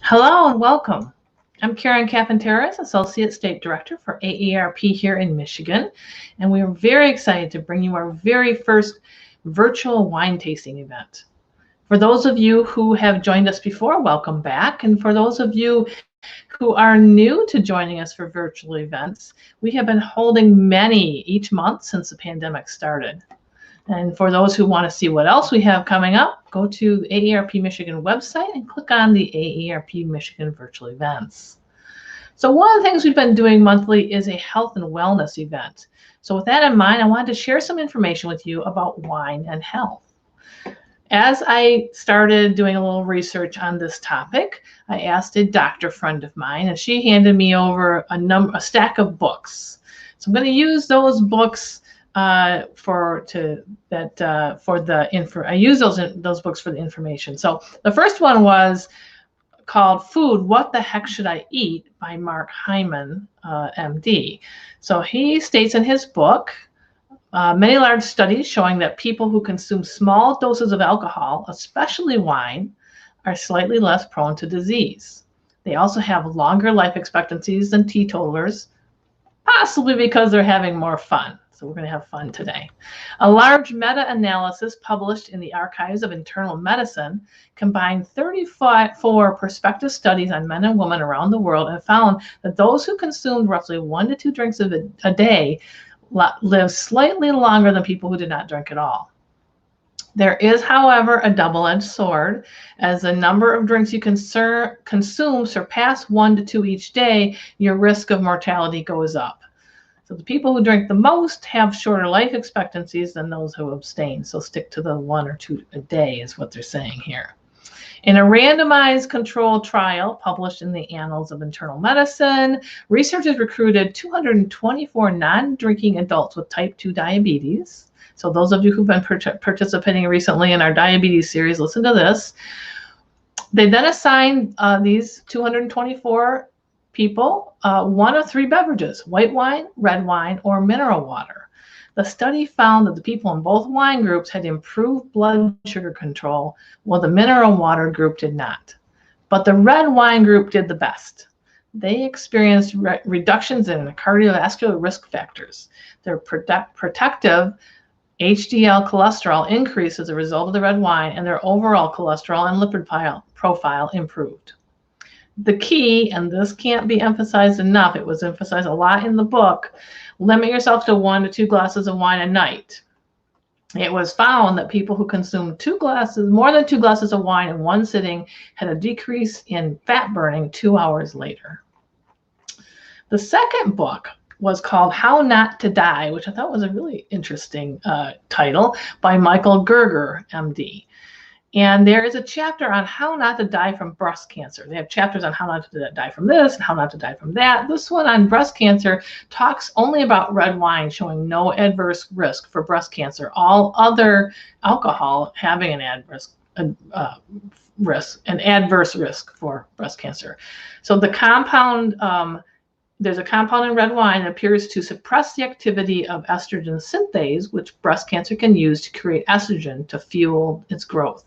Hello and welcome. I'm Karen Capenteras, Associate State Director for AARP here in Michigan, and we are very excited to bring you our very first virtual wine tasting event. For those of you who have joined us before, welcome back. And for those of you who are new to joining us for virtual events, we have been holding many each month since the pandemic started. And for those who want to see what else we have coming up, go to the AARP Michigan website and click on the AARP Michigan virtual events. So one of the things we've been doing monthly is a health and wellness event. So with that in mind, I wanted to share some information with you about wine and health. As I started doing a little research on this topic, I asked a doctor friend of mine, and she handed me over a stack of books. So I'm going to use those books I use those books for the information. So the first one was called Food, What the Heck Should I Eat by Mark Hyman, MD. So he states in his book, many large studies showing that people who consume small doses of alcohol, especially wine, are slightly less prone to disease. They also have longer life expectancies than teetotalers, possibly because they're having more fun. So we're going to have fun today. A large meta-analysis published in the Archives of Internal Medicine combined 34 prospective studies on men and women around the world and found that those who consumed roughly 1 to 2 drinks a day lived slightly longer than people who did not drink at all. There is, however, a double-edged sword. As the number of drinks you consume surpass 1 to 2 each day, your risk of mortality goes up. So the people who drink the most have shorter life expectancies than those who abstain. So stick to the 1 or 2 a day is what they're saying here. In a randomized controlled trial published in the Annals of Internal Medicine, researchers recruited 224 non-drinking adults with type 2 diabetes. So those of you who've been participating recently in our diabetes series, listen to this. They then assigned these 224 people 1 of 3 beverages: white wine, red wine, or mineral water. The study found that the people in both wine groups had improved blood sugar control, while the mineral water group did not. But the red wine group did the best. They experienced reductions in the cardiovascular risk factors. Their protective HDL cholesterol increased as a result of the red wine, and their overall cholesterol and lipid profile improved. The key, and this can't be emphasized enough, it was emphasized a lot in the book, limit yourself to 1 to 2 glasses of wine a night. It was found that people who consumed more than 2 glasses of wine in one sitting had a decrease in fat burning 2 hours later. The second book was called How Not to Die, which I thought was a really interesting title, by Michael Gerger, MD. And there is a chapter on how not to die from breast cancer. They have chapters on how not to die from this and how not to die from that. This one on breast cancer talks only about red wine showing no adverse risk for breast cancer. All other alcohol having an adverse risk for breast cancer. So the compound, there's a compound in red wine that appears to suppress the activity of estrogen synthase, which breast cancer can use to create estrogen to fuel its growth.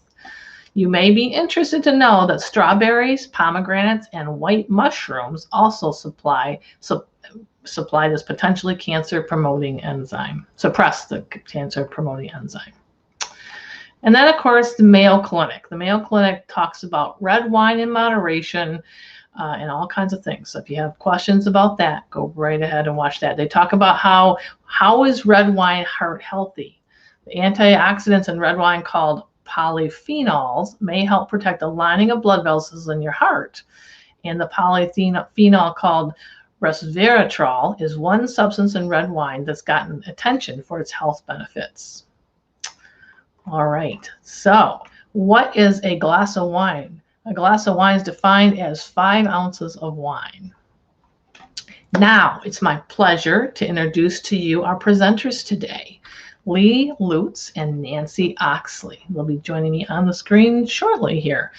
You may be interested to know that strawberries, pomegranates, and white mushrooms also supply this potentially cancer-promoting enzyme, suppress the cancer-promoting enzyme. And then, of course, the Mayo Clinic. The Mayo Clinic talks about red wine in moderation and all kinds of things. So if you have questions about that, go right ahead and watch that. They talk about how is red wine heart healthy. The antioxidants in red wine called polyphenols may help protect the lining of blood vessels in your heart. And the polyphenol called resveratrol is one substance in red wine that's gotten attention for its health benefits. All right, so what is a glass of wine? A glass of wine is defined as 5 ounces of wine. Now, it's my pleasure to introduce to you our presenters today, Lee Lutz and Nancy Oxley. They'll be joining me on the screen shortly here.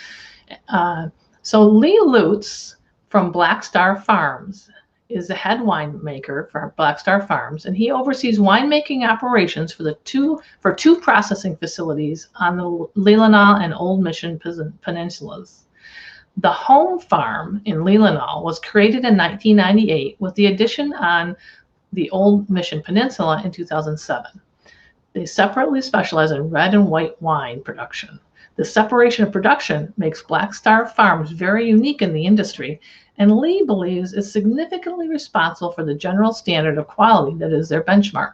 So Lee Lutz from Black Star Farms is the head winemaker for Black Star Farms, and he oversees winemaking operations for two processing facilities on the Leelanau and Old Mission peninsulas. The home farm in Leelanau was created in 1998 with the addition on the Old Mission Peninsula in 2007. They separately specialize in red and white wine production. The separation of production makes Black Star Farms very unique in the industry, and Lee believes is significantly responsible for the general standard of quality that is their benchmark.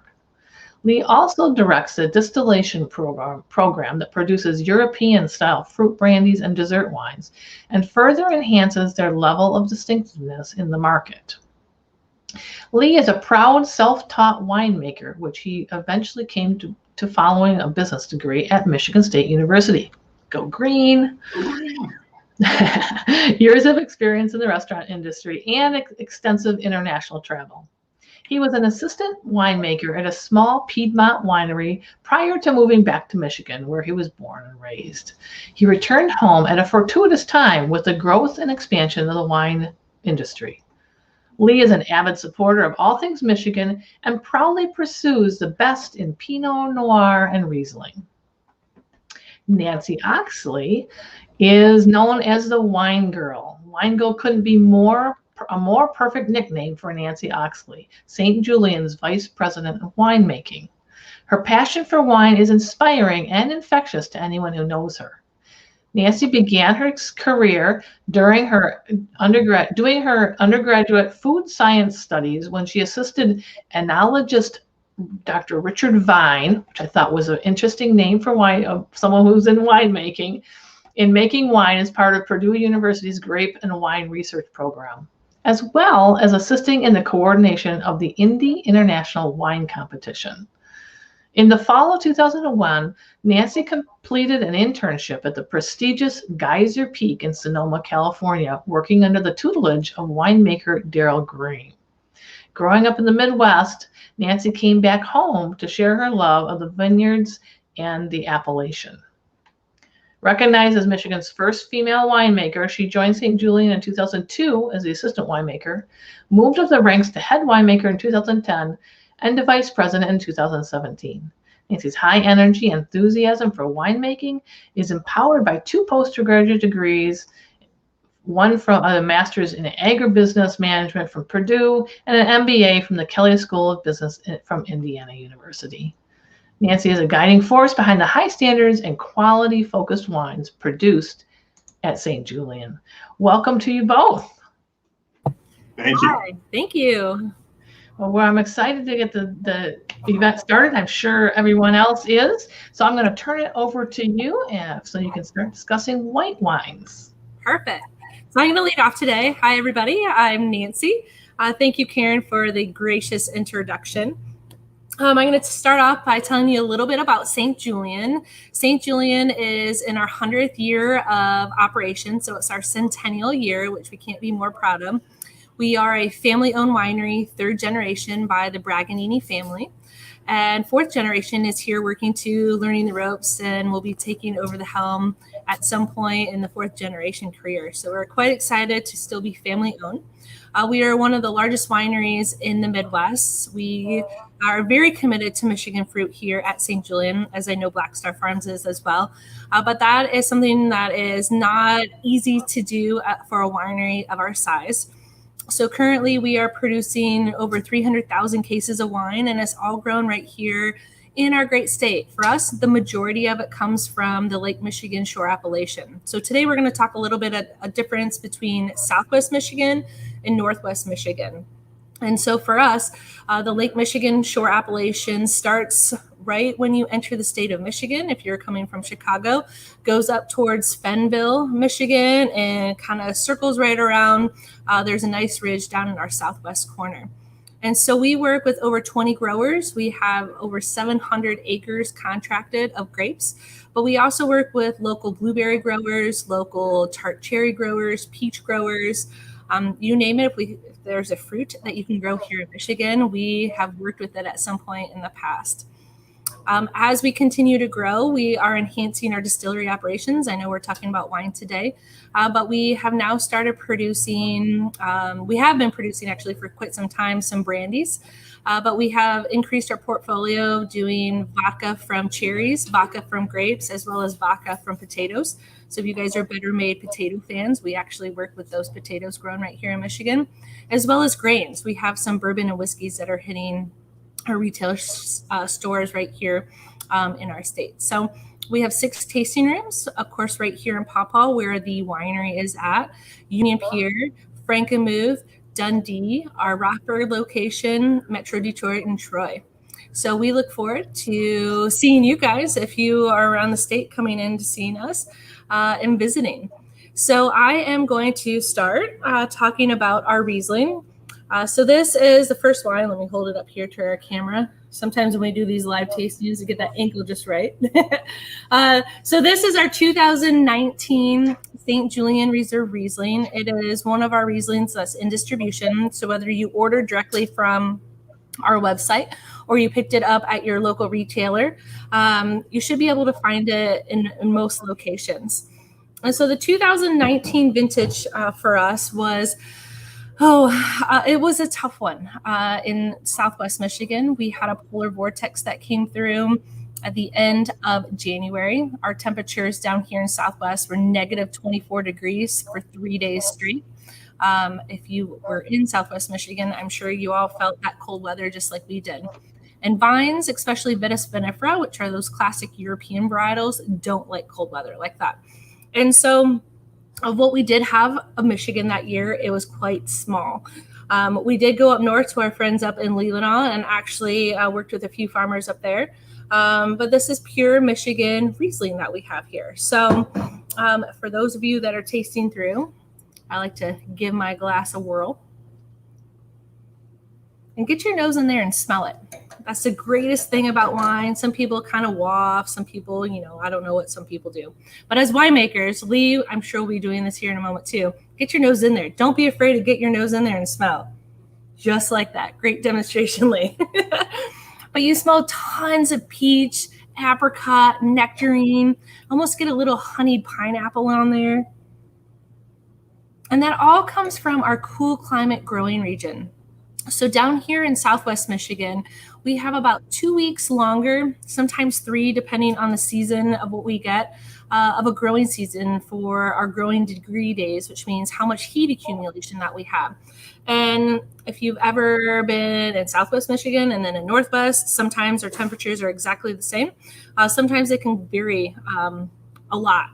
Lee also directs a distillation program that produces European-style fruit brandies and dessert wines, and further enhances their level of distinctiveness in the market. Lee is a proud self-taught winemaker, which he eventually came to following a business degree at Michigan State University. Go green! Years of experience in the restaurant industry and extensive international travel. He was an assistant winemaker at a small Piedmont winery prior to moving back to Michigan, where he was born and raised. He returned home at a fortuitous time with the growth and expansion of the wine industry. Lee is an avid supporter of all things Michigan and proudly pursues the best in Pinot Noir and Riesling. Nancy Oxley is known as the Wine Girl. Wine Girl couldn't be a more perfect nickname for Nancy Oxley, St. Julian's Vice President of Winemaking. Her passion for wine is inspiring and infectious to anyone who knows her. Nancy began her career during her doing her undergraduate food science studies when she assisted enologist Dr. Richard Vine, which I thought was an interesting name for wine, someone who's in winemaking, in making wine as part of Purdue University's grape and wine research program, as well as assisting in the coordination of the Indy International Wine Competition. In the fall of 2001, Nancy completed an internship at the prestigious Geyser Peak in Sonoma, California, working under the tutelage of winemaker Darrell Green. Growing up in the Midwest, Nancy came back home to share her love of the vineyards and the appellation. Recognized as Michigan's first female winemaker, she joined St. Julian in 2002 as the assistant winemaker, moved up the ranks to head winemaker in 2010, and to vice president in 2017. Nancy's high energy and enthusiasm for winemaking is empowered by 2 postgraduate degrees, one from a master's in agribusiness management from Purdue and an MBA from the Kelley School of Business from Indiana University. Nancy is a guiding force behind the high standards and quality-focused wines produced at St. Julian. Welcome to you both. Thank you. Hi, thank you. Well, I'm excited to get the event started. I'm sure everyone else is. So I'm going to turn it over to you so you can start discussing white wines. Perfect. So I'm going to lead off today. Hi, everybody. I'm Nancy. Thank you, Karen, for the gracious introduction. I'm going to start off by telling you a little bit about St. Julian. St. Julian is in our 100th year of operation, so it's our centennial year, which we can't be more proud of. We are a family-owned winery, 3rd generation by the Braganini family, and 4th generation is here working to learning the ropes and will be taking over the helm at some point in the 4th generation career. So we're quite excited to still be family-owned. We are one of the largest wineries in the Midwest. We are very committed to Michigan fruit here at St. Julian, as I know Black Star Farms is as well. But that is something that is not easy to do for a winery of our size. So currently we are producing over 300,000 cases of wine, and it's all grown right here in our great state. For us, the majority of it comes from the Lake Michigan shore appellation. So today we're going to talk a little bit of a difference between Southwest Michigan and Northwest Michigan. And so for us, the Lake Michigan shore appellation starts right when you enter the state of Michigan. If you're coming from Chicago, goes up towards Fenville, Michigan, and kind of circles right around. There's a nice ridge down in our southwest corner. And so we work with over 20 growers. We have over 700 acres contracted of grapes, but we also work with local blueberry growers, local tart cherry growers, peach growers, you name it. If there's a fruit that you can grow here in Michigan, we have worked with it at some point in the past. As we continue to grow, we are enhancing our distillery operations. I know we're talking about wine today, but we have now started producing, we have been producing actually for quite some time, some brandies. But we have increased our portfolio doing vodka from cherries, vodka from grapes, as well as vodka from potatoes. So if you guys are Better Made potato fans, we actually work with those potatoes grown right here in Michigan, as well as grains. We have some bourbon and whiskeys that are hitting our retail stores right here in our state. So we have 6 tasting rooms, of course, right here in Paw Paw, where the winery is at, Union Pier, Frankenmuth, Dundee, our Rockford location, Metro Detroit, and Troy. So we look forward to seeing you guys if you are around the state coming in to seeing us and visiting. So I am going to start talking about our Riesling. So this is the first wine. Let me hold it up here to our camera. Sometimes when we do these live tastings, to get that angle just right. So this is our 2019 St. Julian Reserve Riesling. It is one of our Rieslings that's in distribution. So whether you order directly from our website or you picked it up at your local retailer, you should be able to find it in most locations. And so the 2019 vintage for us was, it was a tough one. In Southwest Michigan, we had a polar vortex that came through at the end of January. Our temperatures down here in Southwest were negative 24 degrees for 3 days straight. If you were in Southwest Michigan, I'm sure you all felt that cold weather just like we did. And vines, especially Vitis vinifera, which are those classic European varietals, don't like cold weather like that. And so of what we did have of Michigan that year, it was quite small. We did go up north to our friends up in Leelanau and actually worked with a few farmers up there. But this is pure Michigan Riesling that we have here. So for those of you that are tasting through, I like to give my glass a whirl. And get your nose in there and smell it. That's the greatest thing about wine. Some people kind of waft. Some people, I don't know what some people do. But as winemakers, Lee, I'm sure we'll be doing this here in a moment too. Get your nose in there. Don't be afraid to get your nose in there and smell. Just like that. Great demonstration, Lee. But you smell tons of peach, apricot, nectarine. Almost get a little honeyed pineapple on there. And that all comes from our cool climate growing region. So down here in Southwest Michigan, we have about 2 weeks longer, sometimes 3, depending on the season of what we get, of a growing season for our growing degree days, which means how much heat accumulation that we have. And if you've ever been in Southwest Michigan and then in Northwest, sometimes our temperatures are exactly the same. Sometimes they can vary a lot.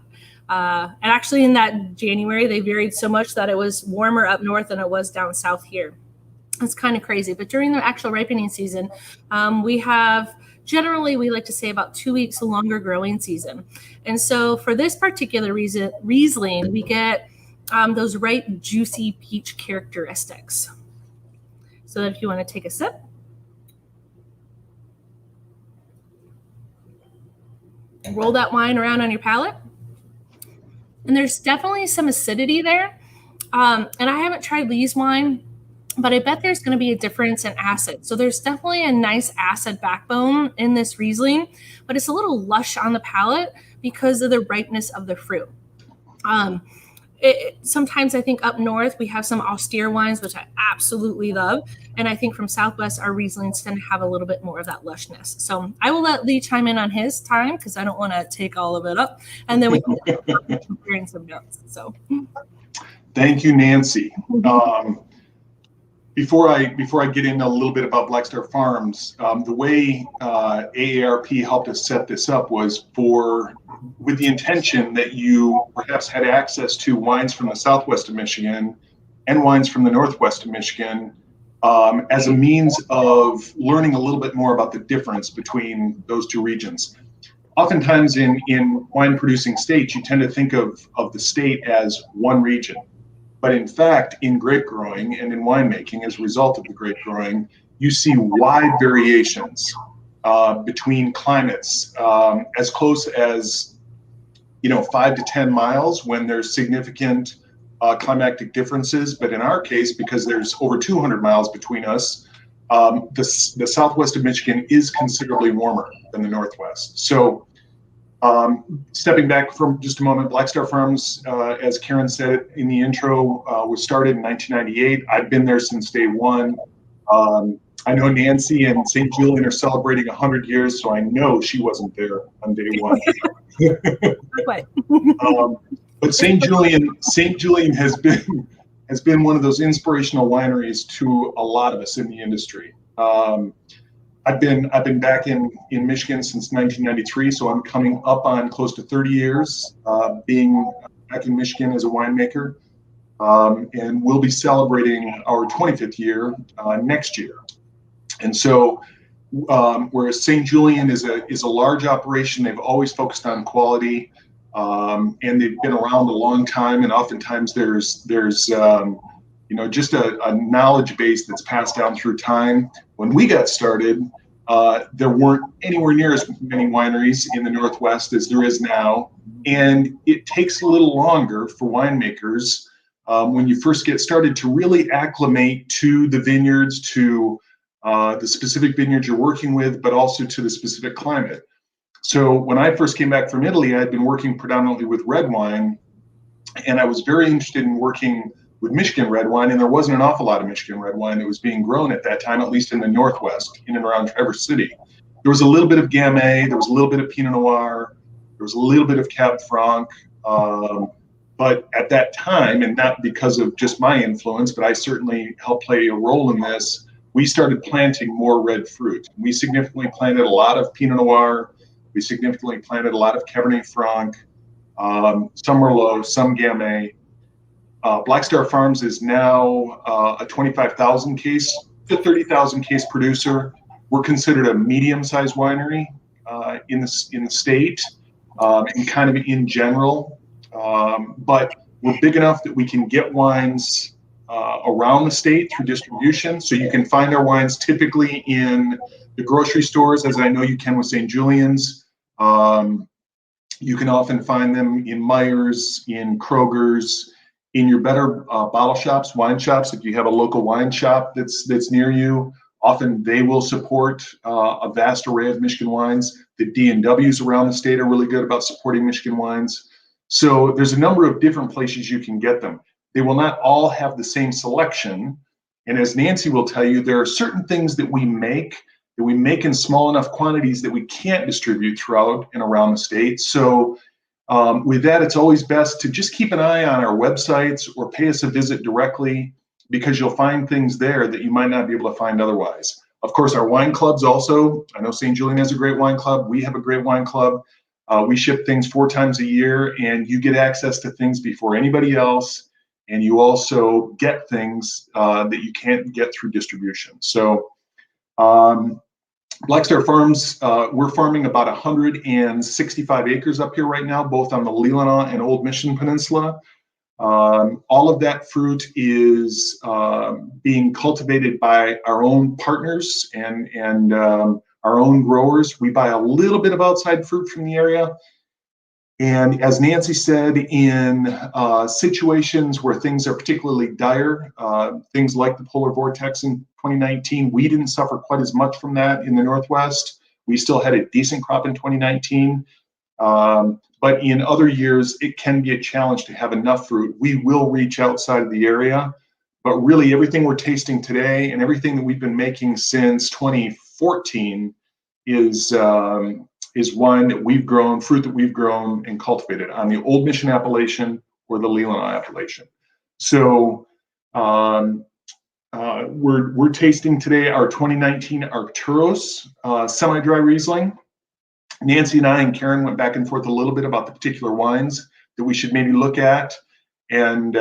And actually in that January, they varied so much that it was warmer up north than it was down south here. It's kind of crazy. But during the actual ripening season, we have generally, we like to say about 2 weeks longer growing season. And so for this particular Riesling, we get those ripe, juicy peach characteristics. So if you want to take a sip. Roll that wine around on your palate. And there's definitely some acidity there. And I haven't tried Lee's wine, but I bet there's going to be a difference in acid. So there's definitely a nice acid backbone in this Riesling, but it's a little lush on the palate because of the ripeness of the fruit. Sometimes I think up north, we have some austere wines, which I absolutely love. And I think from Southwest, our Rieslings tend to have a little bit more of that lushness. So I will let Lee chime in on his time because I don't want to take all of it up. And then we can compare some notes. So thank you, Nancy. Before I get into a little bit about Black Star Farms, the way AARP helped us set this up was with the intention that you perhaps had access to wines from the southwest of Michigan and wines from the northwest of Michigan as a means of learning a little bit more about the difference between those two regions. Oftentimes in wine producing states, you tend to think of the state as one region. But in fact, in grape growing and in winemaking, as a result of the grape growing, you see wide variations between climates, as close as 5 to 10 miles when there's significant climatic differences. But in our case, because there's over 200 miles between us, the southwest of Michigan is considerably warmer than the northwest. So stepping back for just a moment, Black Star Farms, as Karen said in the intro, was started in 1998. I've been there since day one. I know Nancy and St. Julian are celebrating 100 years, so I know she wasn't there on day one. But St. Julian has been one of those inspirational wineries to a lot of us in the industry. I've been back in Michigan since 1993, so I'm coming up on close to 30 years being back in Michigan as a winemaker, and we'll be celebrating our 25th year next year. And so, whereas St. Julian is a large operation, they've always focused on quality, and they've been around a long time. And oftentimes there's just a knowledge base that's passed down through time. When we got started, there weren't anywhere near as many wineries in the Northwest as there is now, and it takes a little longer for winemakers when you first get started to really acclimate to the vineyards, to the specific vineyards you're working with, but also to the specific climate. So when I first came back from Italy, I'd been working predominantly with red wine, and I was very interested in working with Michigan red wine, and there wasn't an awful lot of Michigan red wine that was being grown at that time, at least in the Northwest, in and around Traverse City. There was a little bit of Gamay, there was a little bit of Pinot Noir, there was a little bit of Cab Franc, but at that time, and not because of just my influence, but I certainly helped play a role in this, we started planting more red fruit. We significantly planted a lot of Pinot Noir, we significantly planted a lot of Cabernet Franc, some Merlot, some Gamay. Black Star Farms is now a 25,000 case to 30,000 case producer. We're considered a medium-sized winery in the state and kind of in general, but we're big enough that we can get wines around the state through distribution. So you can find our wines typically in the grocery stores, as I know you can with St. Julian's. You can often find them in Meijer's, in Kroger's, in your better bottle shops, wine shops. If you have a local wine shop that's near you, often they will support a vast array of Michigan wines. The D&Ws around the state are really good about supporting Michigan wines. So there's a number of different places you can get them. They will not all have the same selection. And as Nancy will tell you, there are certain things that we make in small enough quantities that we can't distribute throughout and around the state. So with that, it's always best to just keep an eye on our websites or pay us a visit directly, because you'll find things there that you might not be able to find otherwise. Of course, our wine clubs also. I know St. Julian has a great wine club. We have a great wine club. We ship things 4 times a year, and you get access to things before anybody else. And you also get things that you can't get through distribution. So Black Star Farms, we're farming about 165 acres up here right now, both on the Leelanau and Old Mission Peninsula. All of that fruit is being cultivated by our own partners and our own growers. We buy a little bit of outside fruit from the area. And as Nancy said, in situations where things are particularly dire, things like the polar vortex in 2019, we didn't suffer quite as much from that in the Northwest. We still had a decent crop in 2019. But in other years, it can be a challenge to have enough fruit. We will reach outside of the area, but really everything we're tasting today and everything that we've been making since 2014 is wine that we've grown, fruit that we've grown and cultivated on the Old Mission appellation or the Leelanau appellation. So we're tasting today our 2019 Arcturus semi-dry Riesling. Nancy and I and Karen went back and forth a little bit about the particular wines that we should maybe look at. And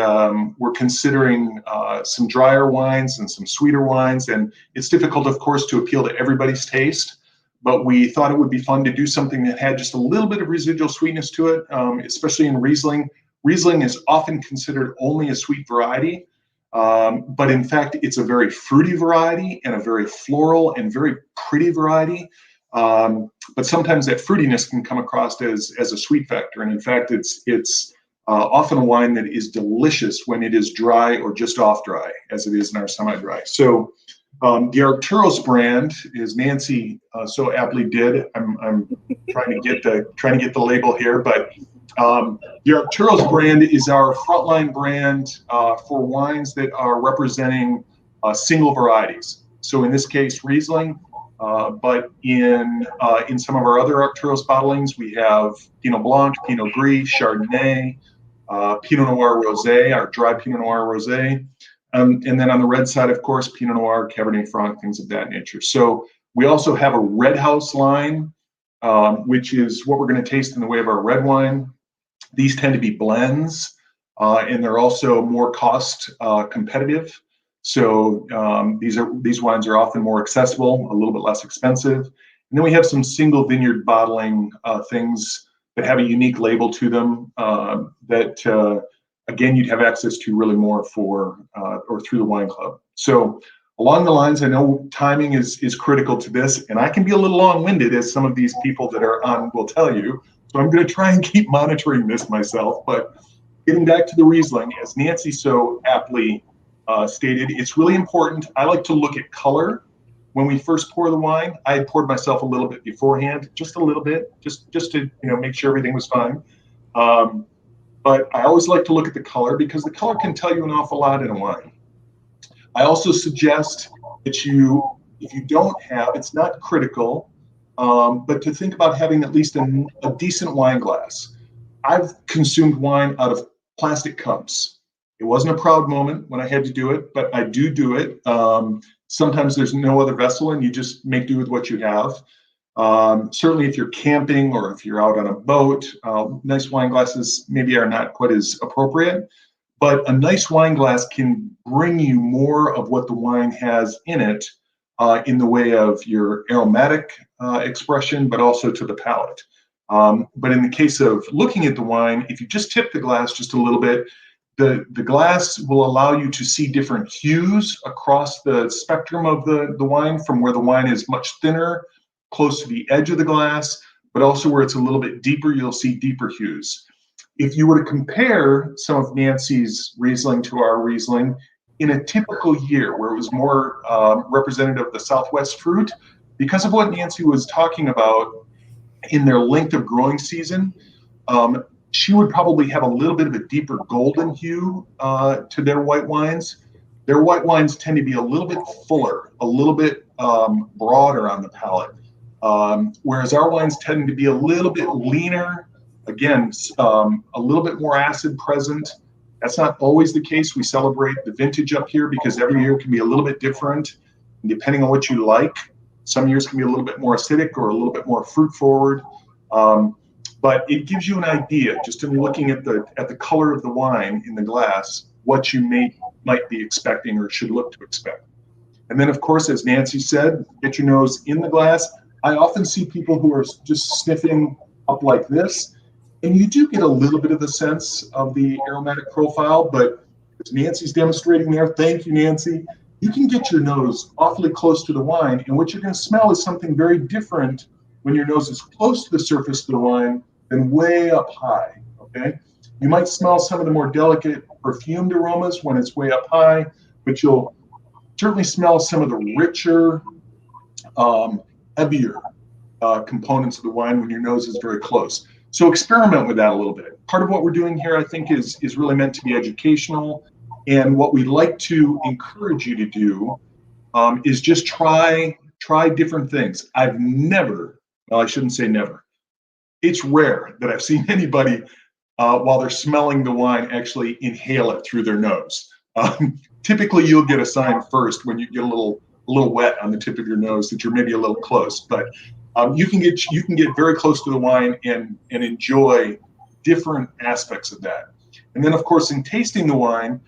we're considering some drier wines and some sweeter wines. And it's difficult, of course, to appeal to everybody's taste. But we thought it would be fun to do something that had just a little bit of residual sweetness to it, especially in Riesling. Riesling is often considered only a sweet variety, but in fact, it's a very fruity variety and a very floral and very pretty variety. But sometimes that fruitiness can come across as a sweet factor. And in fact, it's often a wine that is delicious when it is dry or just off dry, as it is in our semi-dry. So The Arcturus brand, as Nancy so aptly did. I'm trying to get the label here, but the Arcturus brand is our frontline brand for wines that are representing single varieties. So in this case, Riesling, but in some of our other Arcturus bottlings, we have Pinot Blanc, Pinot Gris, Chardonnay, Pinot Noir Rosé, our dry Pinot Noir Rosé. And then on the red side, of course, Pinot Noir, Cabernet Franc, things of that nature. So we also have a Red House line, which is what we're going to taste in the way of our red wine. These tend to be blends, and they're also more cost competitive. So these wines are often more accessible, a little bit less expensive. And then we have some single vineyard bottling things that have a unique label to them that again, you'd have access to really more for or through the wine club. So along the lines, I know timing is critical to this, and I can be a little long-winded, as some of these people that are on will tell you. So I'm going to try and keep monitoring this myself. But getting back to the Riesling, as Nancy so aptly stated, it's really important. I like to look at color when we first pour the wine. I had poured myself a little bit beforehand, just a little bit, just to make sure everything was fine. But I always like to look at the color, because the color can tell you an awful lot in a wine. I also suggest that if you don't have, it's not critical, but to think about having at least a decent wine glass. I've consumed wine out of plastic cups. It wasn't a proud moment when I had to do it, but I do it. Sometimes there's no other vessel and you just make do with what you have. Certainly if you're camping or if you're out on a boat, nice wine glasses maybe are not quite as appropriate, but a nice wine glass can bring you more of what the wine has in it in the way of your aromatic expression, but also to the palate. But in the case of looking at the wine, if you just tip the glass just a little bit, the glass will allow you to see different hues across the spectrum of the wine, from where the wine is much thinner, close to the edge of the glass, but also where it's a little bit deeper, you'll see deeper hues. If you were to compare some of Nancy's Riesling to our Riesling in a typical year where it was more representative of the Southwest fruit, because of what Nancy was talking about in their length of growing season, she would probably have a little bit of a deeper golden hue to their white wines. Their white wines tend to be a little bit fuller, a little bit broader on the palate. Whereas our wines tend to be a little bit leaner, again, a little bit more acid present. That's not always the case. We celebrate the vintage up here because every year can be a little bit different, and depending on what you like. Some years can be a little bit more acidic or a little bit more fruit forward. But it gives you an idea, just in looking at the color of the wine in the glass, what you might be expecting or should look to expect. And then, of course, as Nancy said, get your nose in the glass. I often see people who are just sniffing up like this, and you do get a little bit of the sense of the aromatic profile, but as Nancy's demonstrating there, thank you, Nancy, you can get your nose awfully close to the wine, and what you're going to smell is something very different when your nose is close to the surface of the wine than way up high, okay? You might smell some of the more delicate perfumed aromas when it's way up high, but you'll certainly smell some of the richer, heavier components of the wine when your nose is very close. So experiment with that a little bit. Part of what we're doing here, I think, is really meant to be educational. And what we'd like to encourage you to do is just try different things. I've never, well, I shouldn't say never. It's rare that I've seen anybody, while they're smelling the wine, actually inhale it through their nose. Typically, you'll get a sign first when you get a little wet on the tip of your nose that you're maybe a little close. But you can get very close to the wine and enjoy different aspects of that. And then, of course, in tasting the wine,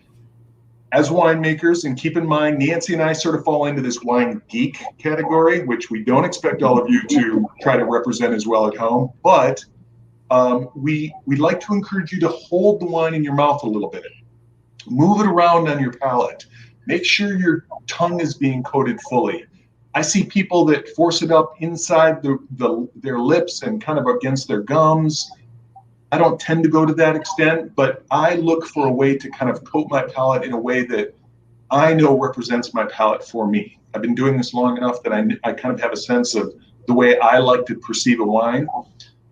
as winemakers, and keep in mind, Nancy and I sort of fall into this wine geek category, which we don't expect all of you to try to represent as well at home. But we'd like to encourage you to hold the wine in your mouth a little bit. Move it around on your palate. Make sure your tongue is being coated fully. I see people that force it up inside their lips and kind of against their gums. I don't tend to go to that extent, but I look for a way to kind of coat my palate in a way that I know represents my palate for me. I've been doing this long enough that I kind of have a sense of the way I like to perceive a wine.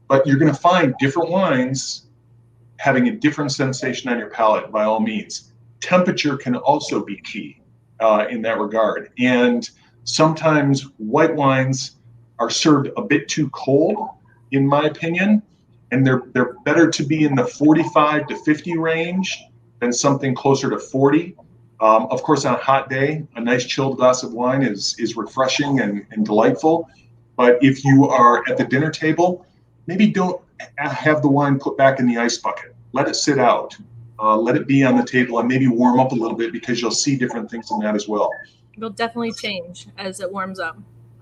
But you're going to find different wines having a different sensation on your palate by all means. Temperature can also be key in that regard. And sometimes white wines are served a bit too cold, in my opinion, and they're better to be in the 45 to 50 range than something closer to 40. Of course, on a hot day, a nice chilled glass of wine is refreshing and delightful. But if you are at the dinner table, maybe don't have the wine put back in the ice bucket. Let it sit out. Let it be on the table and maybe warm up a little bit, because you'll see different things in that as well. It'll definitely change as it warms up.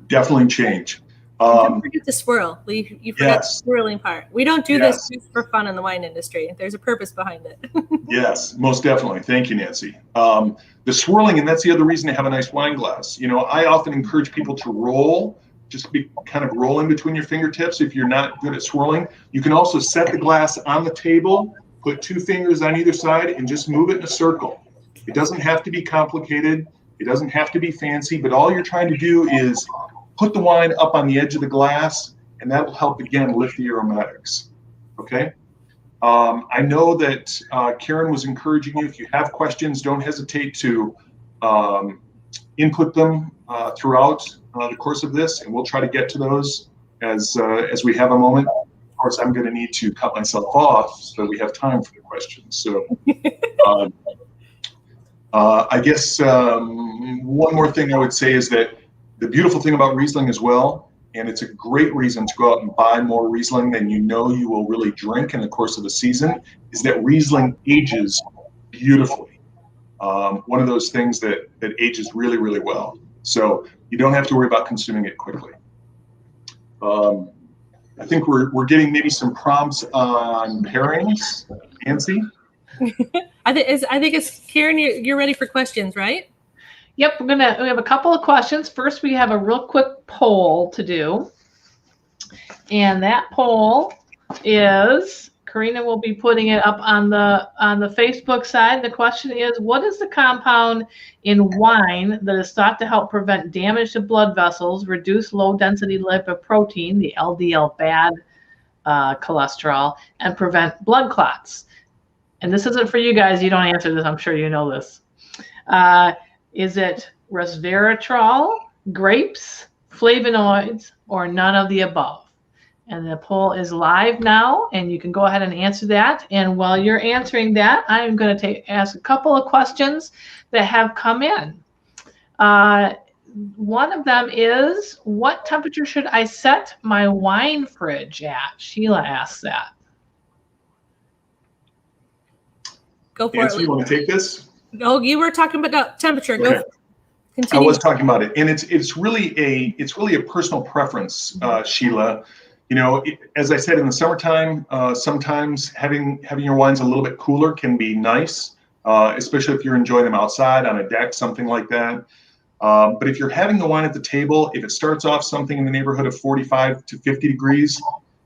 Definitely change. Don't forget to swirl. You forgot Yes. the swirling part. We don't do Yes. this just for fun in the wine industry. There's a purpose behind it. Yes, most definitely. Thank you, Nancy. The swirling, and that's the other reason to have a nice wine glass. I often encourage people to roll, just be kind of rolling between your fingertips if you're not good at swirling. You can also set the glass on the table, put 2 fingers on either side, and just move it in a circle. It doesn't have to be complicated. It doesn't have to be fancy, but all you're trying to do is put the wine up on the edge of the glass, and that will help, again, lift the aromatics. Okay? I know that Karen was encouraging you. If you have questions, don't hesitate to input them throughout the course of this, and we'll try to get to those as we have a moment. Of course, I'm going to need to cut myself off so that we have time for the questions. So I guess one more thing I would say is that the beautiful thing about Riesling as well, and it's a great reason to go out and buy more Riesling than you will really drink in the course of the season, is that Riesling ages beautifully. One of those things that ages really, really well. So you don't have to worry about consuming it quickly. I think we're getting maybe some prompts on pairings. Nancy? I think it's Karen. You're ready for questions, right? Yep, we have a couple of questions. First, we have a real quick poll to do. And that poll is, Karina will be putting it up on the Facebook side. The question is, what is the compound in wine that is thought to help prevent damage to blood vessels, reduce low density lipoprotein, the LDL bad cholesterol, and prevent blood clots? And this isn't for you guys. You don't answer this. I'm sure you know this. Is it resveratrol, grapes, flavonoids, or none of the above? And the poll is live now, and you can go ahead and answer that. And while you're answering that, I'm going to ask a couple of questions that have come in. One of them is, what temperature should I set my wine fridge at? Sheila asks that. Go for Nancy, it. you want to take this? Oh, you were talking about temperature. Okay. Go. Continue. I was talking about it, and it's really a personal preference, Sheila. As I said, in the summertime, sometimes having your wines a little bit cooler can be nice, especially if you're enjoying them outside on a deck, something like that. But if you're having the wine at the table, if it starts off something in the neighborhood of 45 to 50 degrees,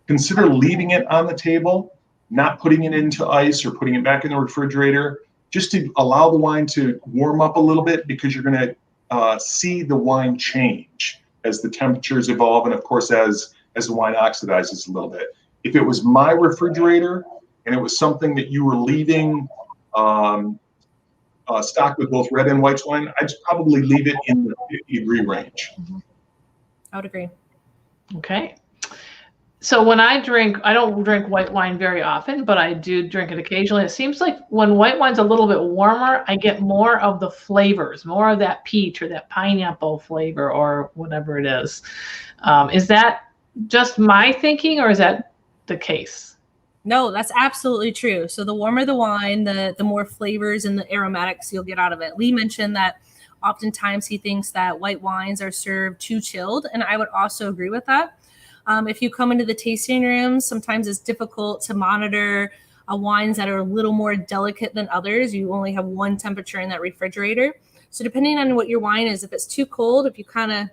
consider leaving it on the table, not putting it into ice or putting it back in the refrigerator, just to allow the wine to warm up a little bit, because you're going to see the wine change as the temperatures evolve, and of course as the wine oxidizes a little bit. If it was my refrigerator and it was something that you were leaving stocked with both red and white wine, I'd probably leave it in the 50 degree range. I would agree. Okay. So when I don't drink white wine very often, but I do drink it occasionally. It seems like when white wine's a little bit warmer, I get more of the flavors, more of that peach or that pineapple flavor or whatever it is. Is that just my thinking, or is that the case? No, that's absolutely true. So the warmer the wine, the more flavors and the aromatics you'll get out of it. Lee mentioned that oftentimes he thinks that white wines are served too chilled, and I would also agree with that. If you come into the tasting rooms, sometimes it's difficult to monitor wines that are a little more delicate than others. You only have one temperature in that refrigerator. So depending on what your wine is, if it's too cold, if you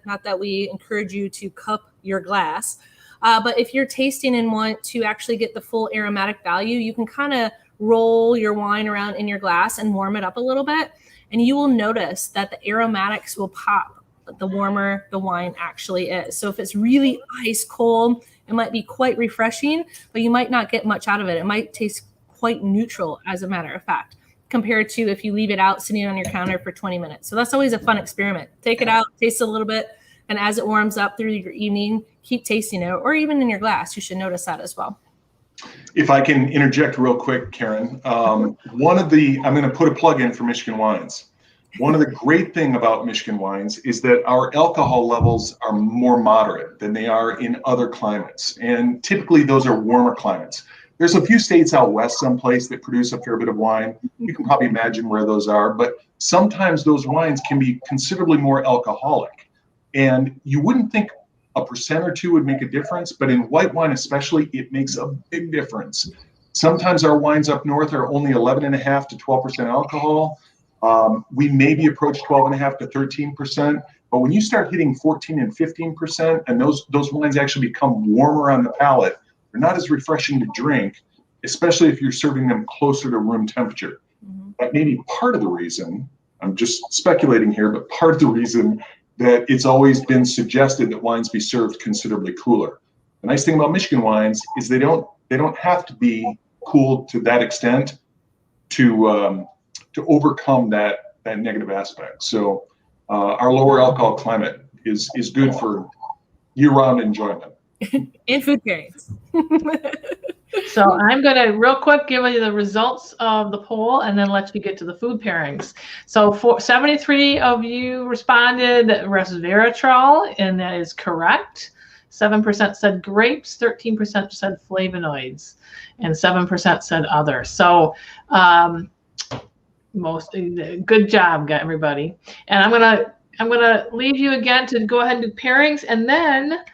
not that we encourage you to cup your glass, but if you're tasting and want to actually get the full aromatic value, you can kind of roll your wine around in your glass and warm it up a little bit. and you will notice that the aromatics will pop the warmer the wine actually is. So if it's really ice cold, it might be quite refreshing, but you might not get much out of it. It might taste quite neutral, as a matter of fact, compared to if you leave it out sitting on your counter for 20 minutes. So that's always a fun experiment. Take it out, taste a little bit, and as it warms up through your evening, keep tasting it, or even in your glass. You should notice that as well. If I can interject real quick, Karen, I'm going to put a plug in for Michigan Wines. One of the great thing about Michigan Wines is that our alcohol levels are more moderate than they are in other climates. And typically those are warmer climates. There's a few states out west someplace that produce a fair bit of wine. You can probably imagine where those are, but sometimes those wines can be considerably more alcoholic. And you wouldn't think a percent or two would make a difference, but in white wine especially, it makes a big difference. Sometimes our wines up north are only 11.5 to 12% alcohol. We maybe approach 12.5 to 13%, but when you start hitting 14 and 15%, and those wines actually become warmer on the palate, they're not as refreshing to drink, especially if you're serving them closer to room temperature. Mm-hmm. That may be part of the reason, I'm just speculating here, but part of the reason that it's always been suggested that wines be served considerably cooler. The nice thing about Michigan wines is they don't have to be cooled to that extent to overcome that negative aspect. So our lower alcohol climate is good for year-round enjoyment. And food pairings. So I'm going to real quick give you the results of the poll and then let you get to the food pairings. So 73 of you responded resveratrol, and that is correct. 7% said grapes, 13% said flavonoids, and 7% said other. So good job, everybody. And I'm gonna leave you again to go ahead and do pairings, and then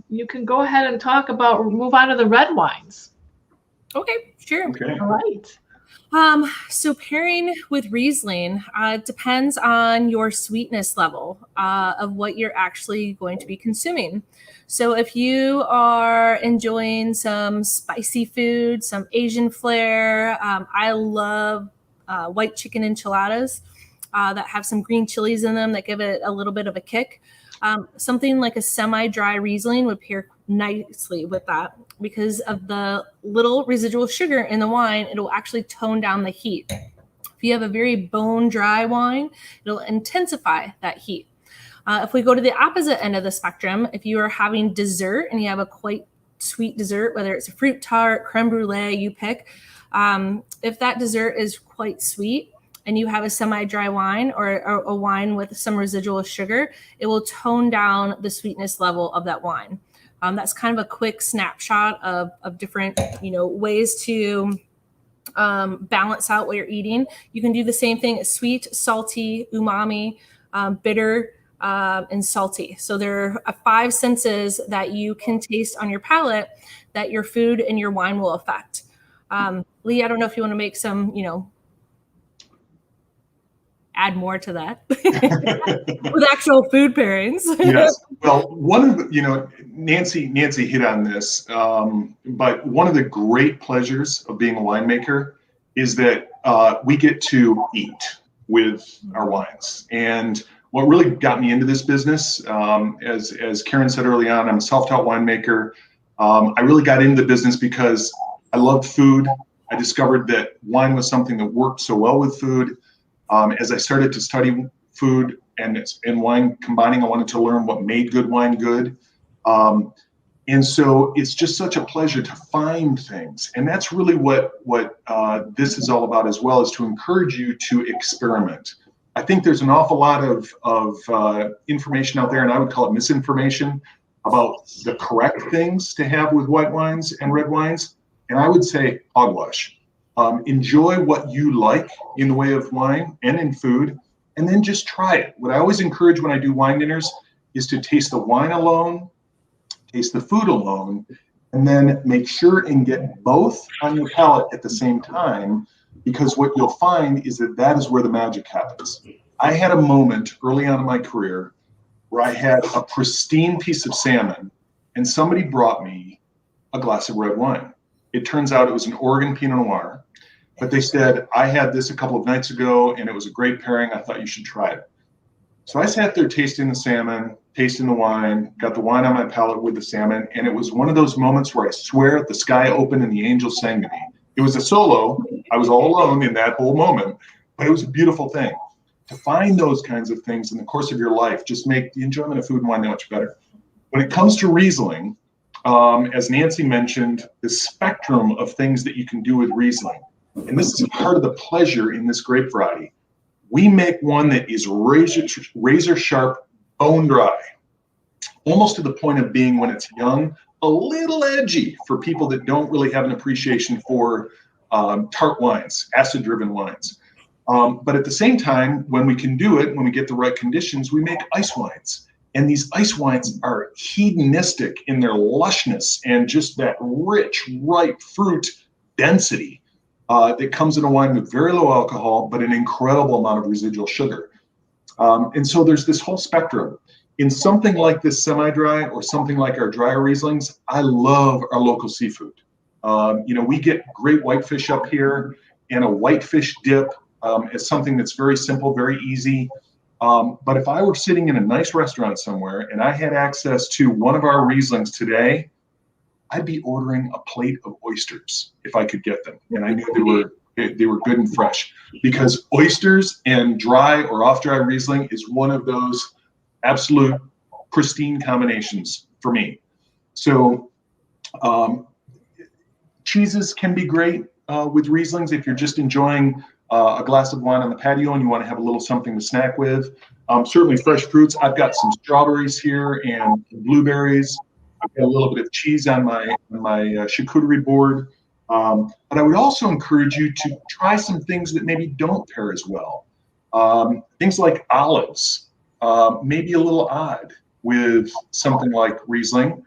you can go ahead and move on to the red wines. Okay, sure. Okay. All right. So pairing with Riesling depends on your sweetness level of what you're actually going to be consuming. So if you are enjoying some spicy food, some Asian flair, I love white chicken enchiladas that have some green chilies in them that give it a little bit of a kick. Something like a semi-dry Riesling would pair nicely with that because of the little residual sugar in the wine. It'll actually tone down the heat. If you have a very bone-dry wine, it'll intensify that heat. If we go to the opposite end of the spectrum, if you are having dessert and you have a quite sweet dessert, whether it's a fruit tart, creme brulee, you pick. If that dessert is quite sweet, and you have a semi-dry wine or a wine with some residual sugar, it will tone down the sweetness level of that wine. That's kind of a quick snapshot of different, ways to balance out what you're eating. You can do the same thing: sweet, salty, umami, bitter, and salty. So there are 5 senses that you can taste on your palate that your food and your wine will affect. Lee, I don't know if you want to make some, add more to that with actual food pairings. Yes. Well, one of the, Nancy hit on this, but one of the great pleasures of being a winemaker is that we get to eat with our wines. And what really got me into this business, as Karen said early on, I'm a self-taught winemaker. I really got into the business because I loved food. I discovered that wine was something that worked so well with food. As I started to study food and wine combining, I wanted to learn what made good wine good. And so it's just such a pleasure to find things. And that's really what this is all about as well, is to encourage you to experiment. I think there's an awful lot of information out there, and I would call it misinformation, about the correct things to have with white wines and red wines. And I would say hogwash. Enjoy what you like in the way of wine and in food, and then just try it. What I always encourage when I do wine dinners is to taste the wine alone, taste the food alone, and then make sure and get both on your palate at the same time, because what you'll find is that is where the magic happens. I had a moment early on in my career where I had a pristine piece of salmon, and somebody brought me a glass of red wine. It turns out it was an Oregon Pinot Noir, but they said, I had this a couple of nights ago and it was a great pairing. I thought you should try it. So I sat there tasting the salmon, tasting the wine, got the wine on my palate with the salmon. And it was one of those moments where I swear the sky opened and the angels sang to me. It was a solo. I was all alone in that whole moment, but it was a beautiful thing. To find those kinds of things in the course of your life just make the enjoyment of food and wine that much better. When it comes to Riesling, as Nancy mentioned, the spectrum of things that you can do with Riesling. And this is part of the pleasure in this grape variety. We make one that is razor sharp, bone dry, almost to the point of being, when it's young, a little edgy for people that don't really have an appreciation for tart wines, acid-driven wines. But at the same time, when we can do it, when we get the right conditions, we make ice wines. And these ice wines are hedonistic in their lushness and just that rich, ripe fruit density that comes in a wine with very low alcohol, but an incredible amount of residual sugar. And so there's this whole spectrum. In something like this semi-dry or something like our drier Rieslings, I love our local seafood. We get great whitefish up here, and a whitefish dip is something that's very simple, very easy. But if I were sitting in a nice restaurant somewhere and I had access to one of our Rieslings today, I'd be ordering a plate of oysters if I could get them. And I knew they were good and fresh, because oysters and dry or off-dry Riesling is one of those absolute pristine combinations for me. So cheeses can be great with Rieslings if you're just enjoying a glass of wine on the patio and you want to have a little something to snack with. Certainly fresh fruits. I've got some strawberries here and blueberries. I've got a little bit of cheese on my charcuterie board. But I would also encourage you to try some things that maybe don't pair as well. Things like olives, maybe a little odd with something like Riesling.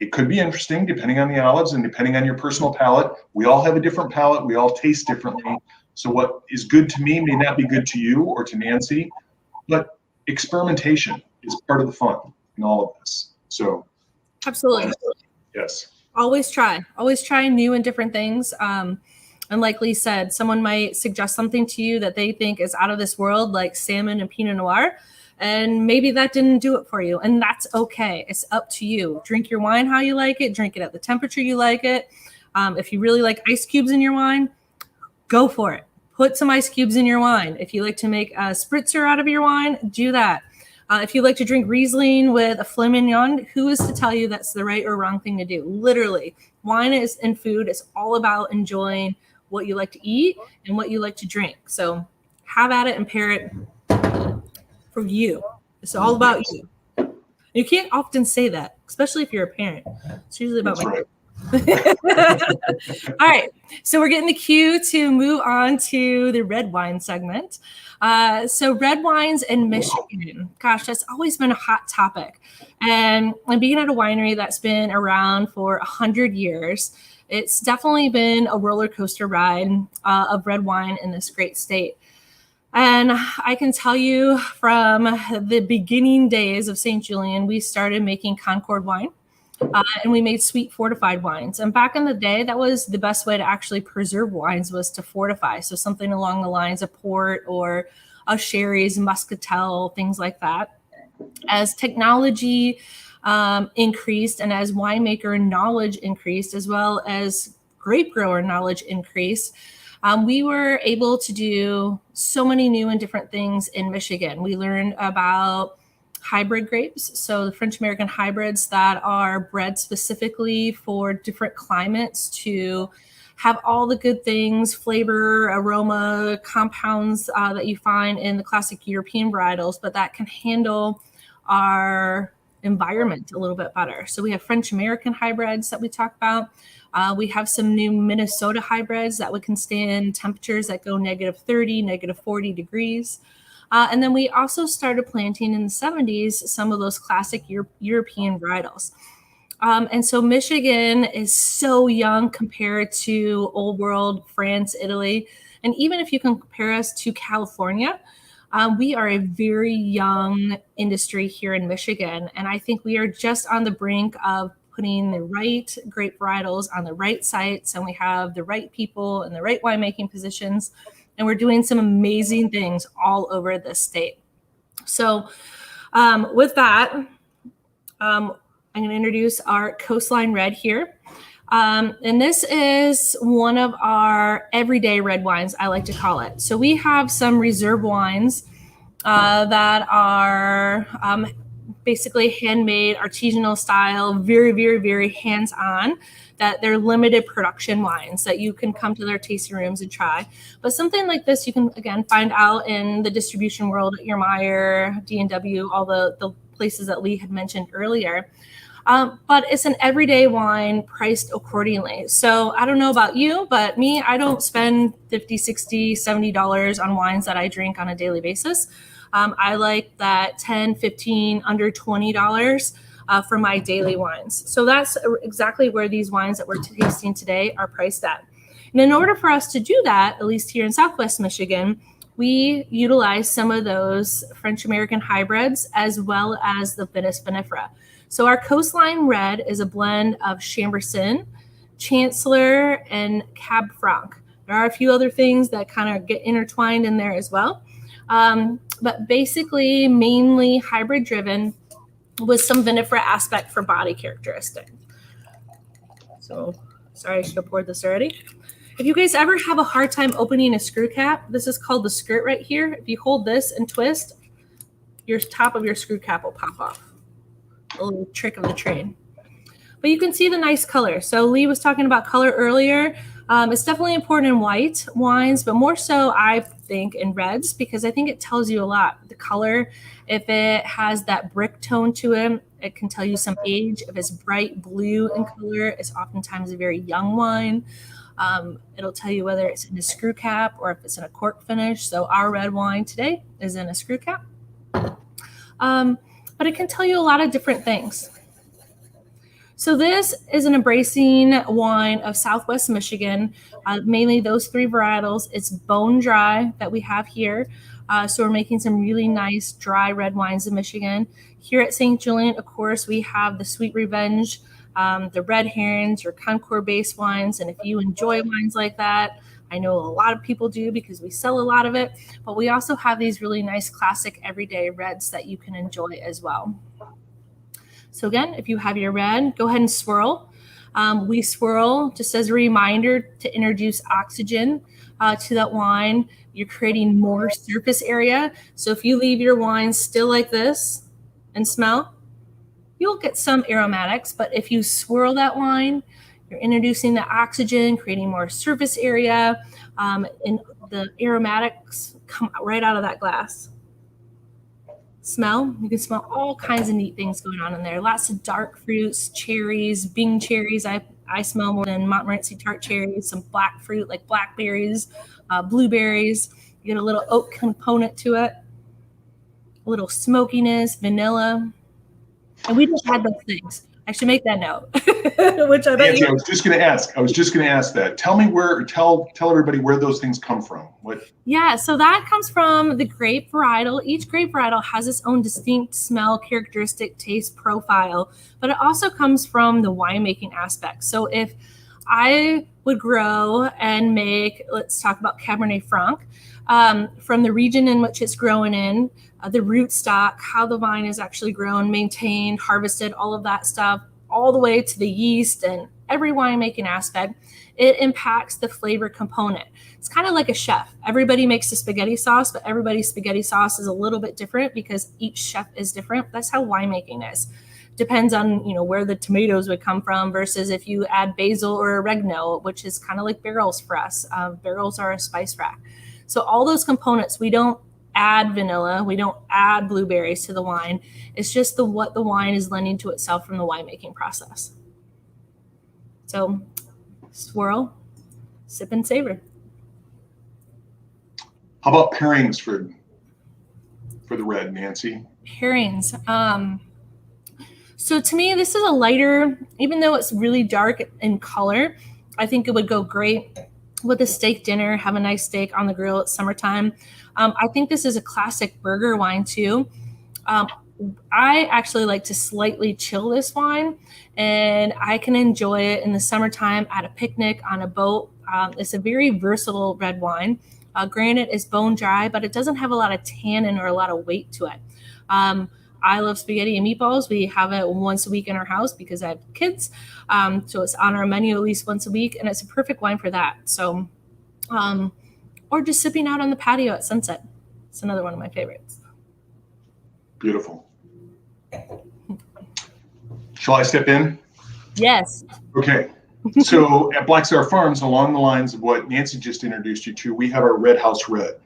It could be interesting depending on the olives and depending on your personal palate. We all have a different palate. We all taste differently. So what is good to me may not be good to you or to Nancy, but experimentation is part of the fun in all of this. So absolutely. Yes. Always try new and different things. And like Lee said, someone might suggest something to you that they think is out of this world, like salmon and Pinot Noir. And maybe that didn't do it for you. And that's okay. It's up to you. Drink your wine how you like it. Drink it at the temperature you like it. If you really like ice cubes in your wine, go for it. Put some ice cubes in your wine. If you like to make a spritzer out of your wine, do that. If you like to drink Riesling with a filet mignon, who is to tell you that's the right or wrong thing to do? Literally, wine is and food is all about enjoying what you like to eat and what you like to drink. So have at it and pair it for you. It's all about you. You can't often say that, especially if you're a parent. It's usually about my kids. All right, so we're getting the cue to move on to the red wine segment. So red wines in Michigan, gosh, that's always been a hot topic. And being at a winery that's been around for 100 years, it's definitely been a roller coaster ride of red wine in this great state. And I can tell you from the beginning days of St. Julien, we started making Concord wine. And we made sweet fortified wines. And back in the day, that was the best way to actually preserve wines, was to fortify. So something along the lines of port or a sherry's, muscatel, things like that. As technology increased and as winemaker knowledge increased, as well as grape grower knowledge increased, we were able to do so many new and different things in Michigan. We learned about hybrid grapes, so the French American hybrids that are bred specifically for different climates to have all the good things, flavor, aroma, compounds that you find in the classic European varietals, but that can handle our environment a little bit better. So we have French American hybrids that we talk about. We have some new Minnesota hybrids that can stand temperatures that go -30, -40 degrees. And then we also started planting in the 70s some of those classic European varietals. And so Michigan is so young compared to Old World, France, Italy. And even if you can compare us to California, we are a very young industry here in Michigan. And I think we are just on the brink of putting the right grape varietals on the right sites, and we have the right people in the right winemaking positions, and we're doing some amazing things all over the state. So with that, I'm going to introduce our Coastline Red here. And this is one of our everyday red wines, I like to call it. So we have some reserve wines that are basically handmade, artisanal style, very, very, very hands-on, that they're limited production wines that you can come to their tasting rooms and try. But something like this, you can, again, find out in the distribution world at your Meijer, D&W, all the places that Lee had mentioned earlier. But it's an everyday wine priced accordingly. So I don't know about you, but me, I don't spend $50, $60, $70 on wines that I drink on a daily basis. I like that $10, $15, under $20 for my daily wines. So that's exactly where these wines that we're tasting today are priced at. And in order for us to do that, at least here in Southwest Michigan, we utilize some of those French American hybrids as well as the Vinous vinifera. So our Coastline Red is a blend of Chambourcin, Chancellor, and Cab Franc. There are a few other things that kind of get intertwined in there as well. But basically mainly hybrid driven with some vinifera aspect for body characteristic. So sorry, I should have poured this already. If you guys ever have a hard time opening a screw cap, this is called the skirt right here. If you hold this and twist, your top of your screw cap will pop off. A little trick of the trade. But you can see the nice color. So Lee was talking about color earlier. It's definitely important in white wines, but more so I think in reds, because I think it tells you a lot. The color, if it has that brick tone to it, it can tell you some age. If it's bright blue in color, it's oftentimes a very young wine. It'll tell you whether it's in a screw cap or if it's in a cork finish. So our red wine today is in a screw cap. But it can tell you a lot of different things. So this is an embracing wine of Southwest Michigan, mainly those three varietals. It's bone dry that we have here. So we're making some really nice dry red wines in Michigan. Here at St. Julien, of course, we have the Sweet Revenge, the Red Herons, your Concord-based wines. And if you enjoy wines like that, I know a lot of people do because we sell a lot of it, but we also have these really nice classic everyday reds that you can enjoy as well. So again, if you have your red, go ahead and swirl. We swirl just as a reminder to introduce oxygen to that wine. You're creating more surface area. So if you leave your wine still like this and smell, you'll get some aromatics, but if you swirl that wine, you're introducing the oxygen, creating more surface area, and the aromatics come right out of that glass. Smell, you can smell all kinds of neat things going on in there. Lots of dark fruits, cherries, Bing cherries. I smell more than Montmorency tart cherries, some black fruit like blackberries, blueberries. You get a little oak component to it, a little smokiness, vanilla. And we just had those things. I should make that note. Which I bet Nancy, I was just going to ask that. Tell everybody where those things come from. What? Yeah, so that comes from the grape varietal. Each grape varietal has its own distinct smell, characteristic, taste profile, but it also comes from the winemaking aspect. So if I would grow and make, let's talk about Cabernet Franc, from the region in which it's grown in, the root stock, how the vine is actually grown, maintained, harvested, all of that stuff, all the way to the yeast and every winemaking aspect, it impacts the flavor component. It's kind of like a chef. Everybody makes a spaghetti sauce, but everybody's spaghetti sauce is a little bit different because each chef is different. That's how winemaking is. Depends on, where the tomatoes would come from versus if you add basil or oregano, which is kind of like barrels for us. Barrels are a spice rack. So all those components, we don't add vanilla, we don't add blueberries to the wine. It's just what the wine is lending to itself from the winemaking process. So swirl, sip and savor. How about pairings for the red, Nancy? Pairings. So to me, this is a lighter, even though it's really dark in color, I think it would go great with a steak dinner, have a nice steak on the grill. It's summertime. I think this is a classic burger wine too. I actually like to slightly chill this wine, and I can enjoy it in the summertime at a picnic, on a boat. It's a very versatile red wine. Granted, it's bone dry, but it doesn't have a lot of tannin or a lot of weight to it. I love spaghetti and meatballs. We have it once a week in our house because I have kids. So it's on our menu at least once a week, and it's a perfect wine for that. So, or just sipping out on the patio at sunset. It's another one of my favorites. Beautiful. Shall I step in? Yes. Okay. So at Black Star Farms, along the lines of what Nancy just introduced you to, we have our Red House Red.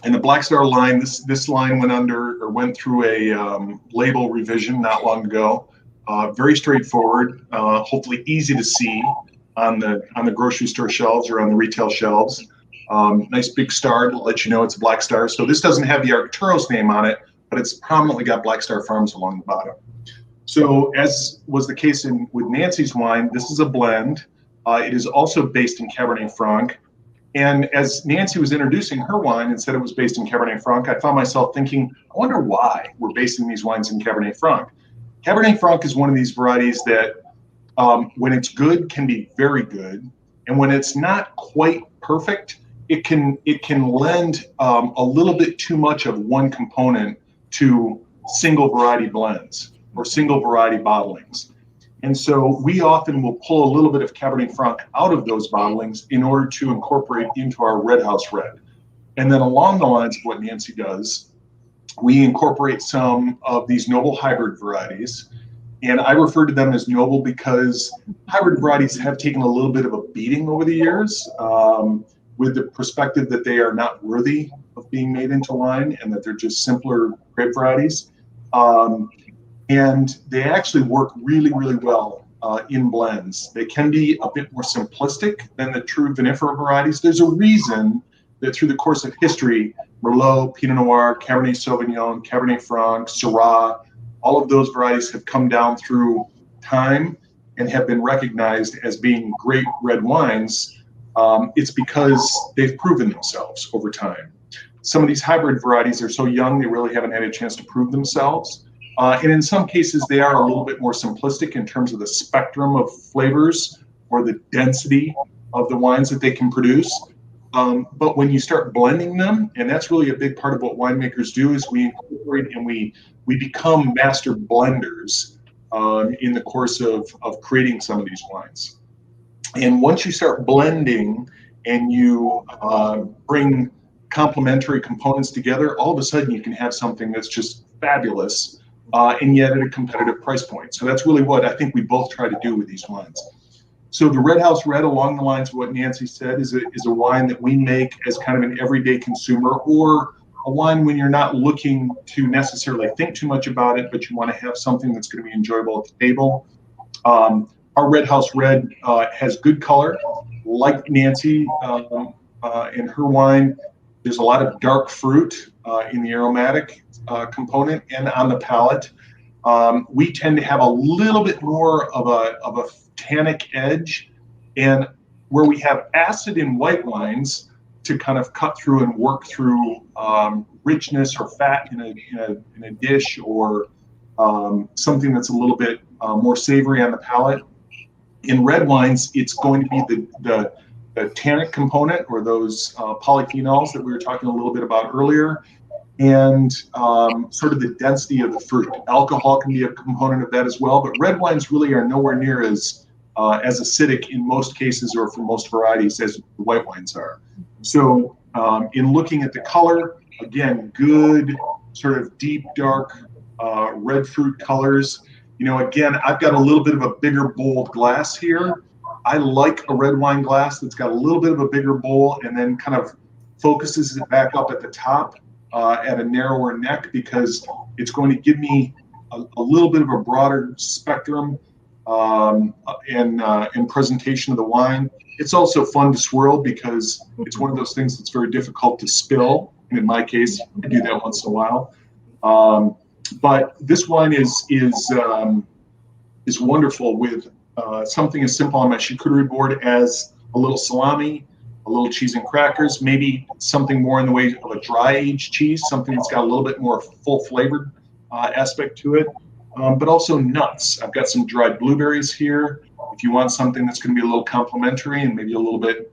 And the Black Star line, this line went through a label revision not long ago. Very straightforward, hopefully easy to see on the grocery store shelves or on the retail shelves. Nice big star to let you know it's a Black Star. So this doesn't have the Arcturus name on it, but it's prominently got Black Star Farms along the bottom. So as was the case with Nancy's wine, this is a blend. It is also based in Cabernet Franc. And as Nancy was introducing her wine and said it was based in Cabernet Franc, I found myself thinking, I wonder why we're basing these wines in Cabernet Franc. Cabernet Franc is one of these varieties that when it's good can be very good. And when it's not quite perfect, it can lend a little bit too much of one component to single variety blends or single variety bottlings. And so we often will pull a little bit of Cabernet Franc out of those bottlings in order to incorporate into our Red House Red. And then along the lines of what Nancy does, we incorporate some of these noble hybrid varieties. And I refer to them as noble because hybrid varieties have taken a little bit of a beating over the years with the perspective that they are not worthy of being made into wine and that they're just simpler grape varieties. And they actually work really, really well in blends. They can be a bit more simplistic than the true vinifera varieties. There's a reason that through the course of history, Merlot, Pinot Noir, Cabernet Sauvignon, Cabernet Franc, Syrah, all of those varieties have come down through time and have been recognized as being great red wines. It's because they've proven themselves over time. Some of these hybrid varieties are so young, they really haven't had a chance to prove themselves. And in some cases, they are a little bit more simplistic in terms of the spectrum of flavors or the density of the wines that they can produce. But when you start blending them, and that's really a big part of what winemakers do, is we incorporate and we become master blenders in the course of creating some of these wines. And once you start blending and you bring complementary components together, all of a sudden you can have something that's just fabulous. And yet at a competitive price point. So that's really what I think we both try to do with these wines. So the Red House Red, along the lines of what Nancy said, is a wine that we make as kind of an everyday consumer, or a wine when you're not looking to necessarily think too much about it, but you want to have something that's going to be enjoyable at the table. Our Red House Red has good color, like Nancy in her wine. There's a lot of dark fruit in the aromatic component and on the palate. We tend to have a little bit more of a tannic edge, and where we have acid in white wines to kind of cut through and work through richness or fat in a dish, or something that's a little bit more savory on the palate. In red wines, it's going to be the tannic component, or those polyphenols that we were talking a little bit about earlier, and sort of the density of the fruit. Alcohol can be a component of that as well, but red wines really are nowhere near as acidic in most cases, or for most varieties, as white wines are. So in looking at the color, again, good sort of deep, dark red fruit colors. You know, again, I've got a little bit of a bigger bowl glass here. I like a red wine glass that's got a little bit of a bigger bowl and then kind of focuses it back up at the top at a narrower neck, because it's going to give me a little bit of a broader spectrum in presentation of the wine. It's also fun to swirl because it's one of those things that's very difficult to spill. And in my case, I do that once in a while. But this wine is wonderful with something as simple on my charcuterie board as a little salami, a little cheese and crackers, maybe something more in the way of a dry aged cheese, something that's got a little bit more full flavored aspect to it, but also nuts. I've got some dried blueberries here. If you want something that's going to be a little complimentary and maybe a little bit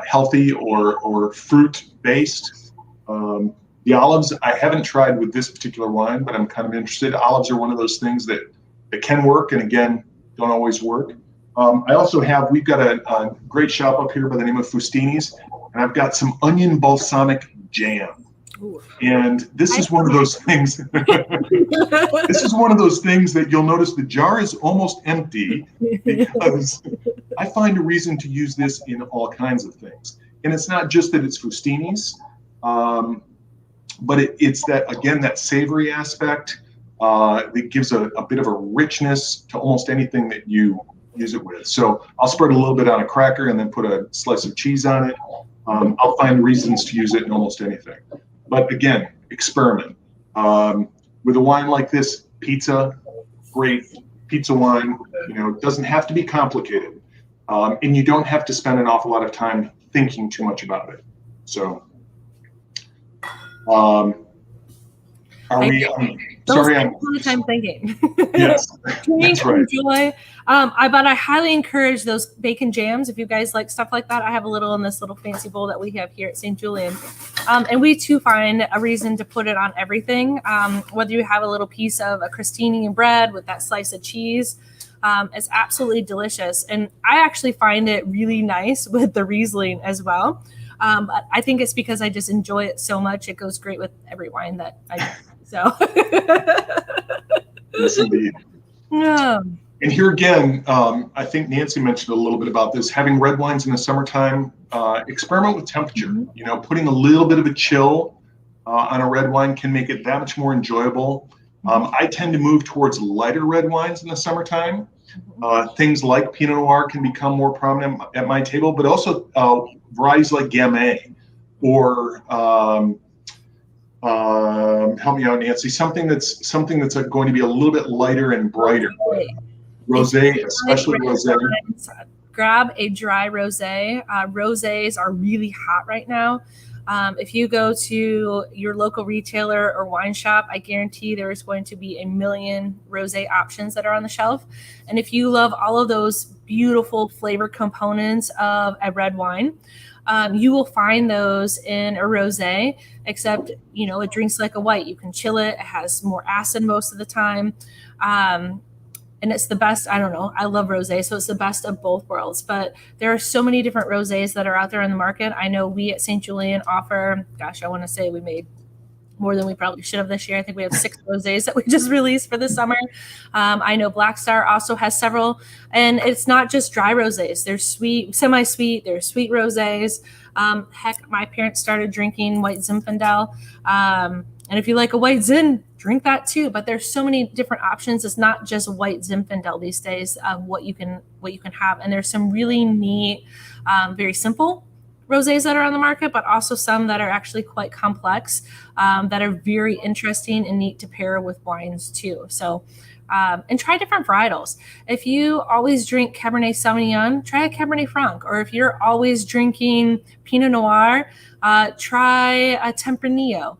healthy or fruit-based. The olives, I haven't tried with this particular wine, but I'm kind of interested. Olives are one of those things that can work, and again, don't always work. I also have, we've got a great shop up here by the name of Fustini's, and I've got some onion balsamic jam. Ooh. And this is one of those things. This is one of those things that you'll notice the jar is almost empty, because I find a reason to use this in all kinds of things. And it's not just that it's Fustini's, but it's that, again, that savory aspect that gives a bit of a richness to almost anything that you use it with. So I'll spread a little bit on a cracker and then put a slice of cheese on it. I'll find reasons to use it in almost anything. But again, experiment. With a wine like this, pizza, great pizza wine, it doesn't have to be complicated. And you don't have to spend an awful lot of time thinking too much about it. So, sorry, I'm all the time thinking. Yes, Drink, that's right. enjoy. But I highly encourage those bacon jams. If you guys like stuff like that, I have a little in this little fancy bowl that we have here at St. Julian. And we too find a reason to put it on everything. Whether you have a little piece of a crostini bread with that slice of cheese, it's absolutely delicious. And I actually find it really nice with the Riesling as well. But I think it's because I just enjoy it so much. It goes great with every wine that I drink. So. Yes, indeed. Yeah. And here again, I think Nancy mentioned a little bit about this. Having red wines in the summertime, experiment with temperature. Mm-hmm. Putting a little bit of a chill on a red wine can make it that much more enjoyable. I tend to move towards lighter red wines in the summertime. Things like Pinot Noir can become more prominent at my table, but also varieties like Gamay or help me out, Nancy. Something that's going to be a little bit lighter and brighter. Rosé, especially rosé. Grab a dry rosé. Rosés are really hot right now. If you go to your local retailer or wine shop, I guarantee there is going to be a million rosé options that are on the shelf. And if you love all of those beautiful flavor components of a red wine, you will find those in a rosé, except, it drinks like a white. You can chill it. It has more acid most of the time. And it's the best. I don't know. I love rosé, so it's the best of both worlds. But there are so many different rosés that are out there in the market. I know we at St. Julian offer, I want to say we made more than we probably should have this year. I think we have 6 rosés that we just released for the summer. I know Black Star also has several. And it's not just dry rosés. There's sweet, semi-sweet. There's sweet rosés. Heck, my parents started drinking white Zinfandel. And if you like a white Zin, drink that too. But there's so many different options. It's not just white Zinfandel these days of what you can have. And there's some really neat, very simple rosés that are on the market, but also some that are actually quite complex, that are very interesting and neat to pair with wines too. So, and try different varietals. If you always drink Cabernet Sauvignon, try a Cabernet Franc. Or if you're always drinking Pinot Noir, try a Tempranillo.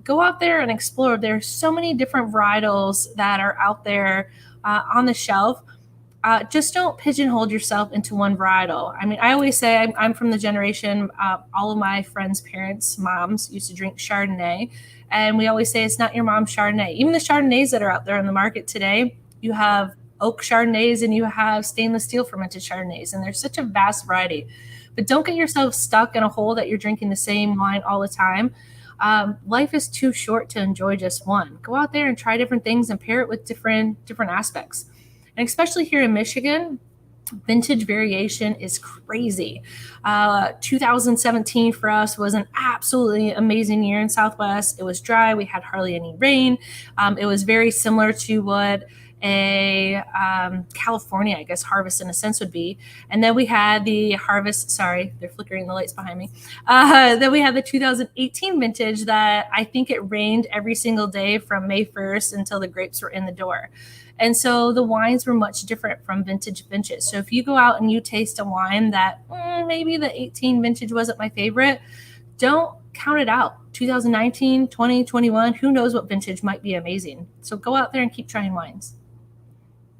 Go out there and explore. There's so many different varietals that are out there on the shelf. Just don't pigeonhole yourself into one varietal. I mean, I always say I'm from the generation, all of my friends' parents' moms used to drink Chardonnay. And we always say it's not your mom's Chardonnay. Even the Chardonnays that are out there in the market today, you have oak Chardonnays and you have stainless steel fermented Chardonnays. And there's such a vast variety. But don't get yourself stuck in a hole that you're drinking the same wine all the time. Life is too short to enjoy just one. Go out there and try different things and pair it with different aspects. And especially here in Michigan, vintage variation is crazy. 2017 for us was an absolutely amazing year in Southwest. It was dry. We had hardly any rain. It was very similar to what a California, I guess, harvest in a sense would be. And then we had the harvest, sorry, they're flickering the lights behind me. Then we had the 2018 vintage that I think it rained every single day from May 1st until the grapes were in the door. And so the wines were much different from vintage to vintage. So if you go out and you taste a wine that maybe the 18 vintage wasn't my favorite, don't count it out. 2019, 20, 21, who knows what vintage might be amazing. So go out there and keep trying wines.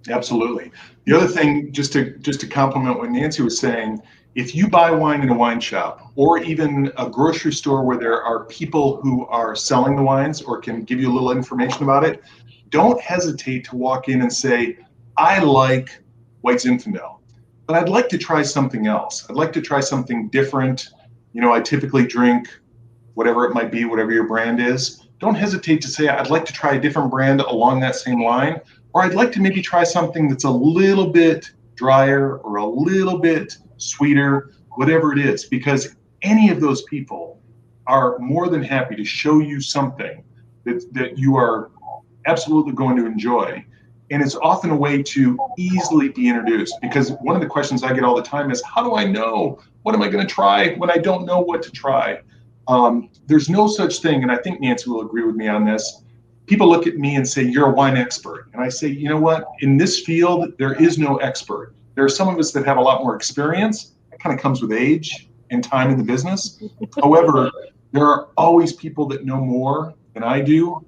Absolutely. The other thing, just to complement what Nancy was saying, if you buy wine in a wine shop or even a grocery store where there are people who are selling the wines or can give you a little information about it, don't hesitate to walk in and say, I like White Zinfandel, but I'd like to try something else. I'd like to try something different. I typically drink whatever it might be, whatever your brand is. Don't hesitate to say, I'd like to try a different brand along that same line, or I'd like to maybe try something that's a little bit drier or a little bit sweeter, whatever it is, because any of those people are more than happy to show you something that you are absolutely going to enjoy. And it's often a way to easily be introduced, because one of the questions I get all the time is, how do I know? What am I going to try when I don't know what to try? There's no such thing, and I think Nancy will agree with me on this. People look at me and say, you're a wine expert. And I say, you know what? In this field, there is no expert. There are some of us that have a lot more experience. That kind of comes with age and time in the business. However, there are always people that know more than I do,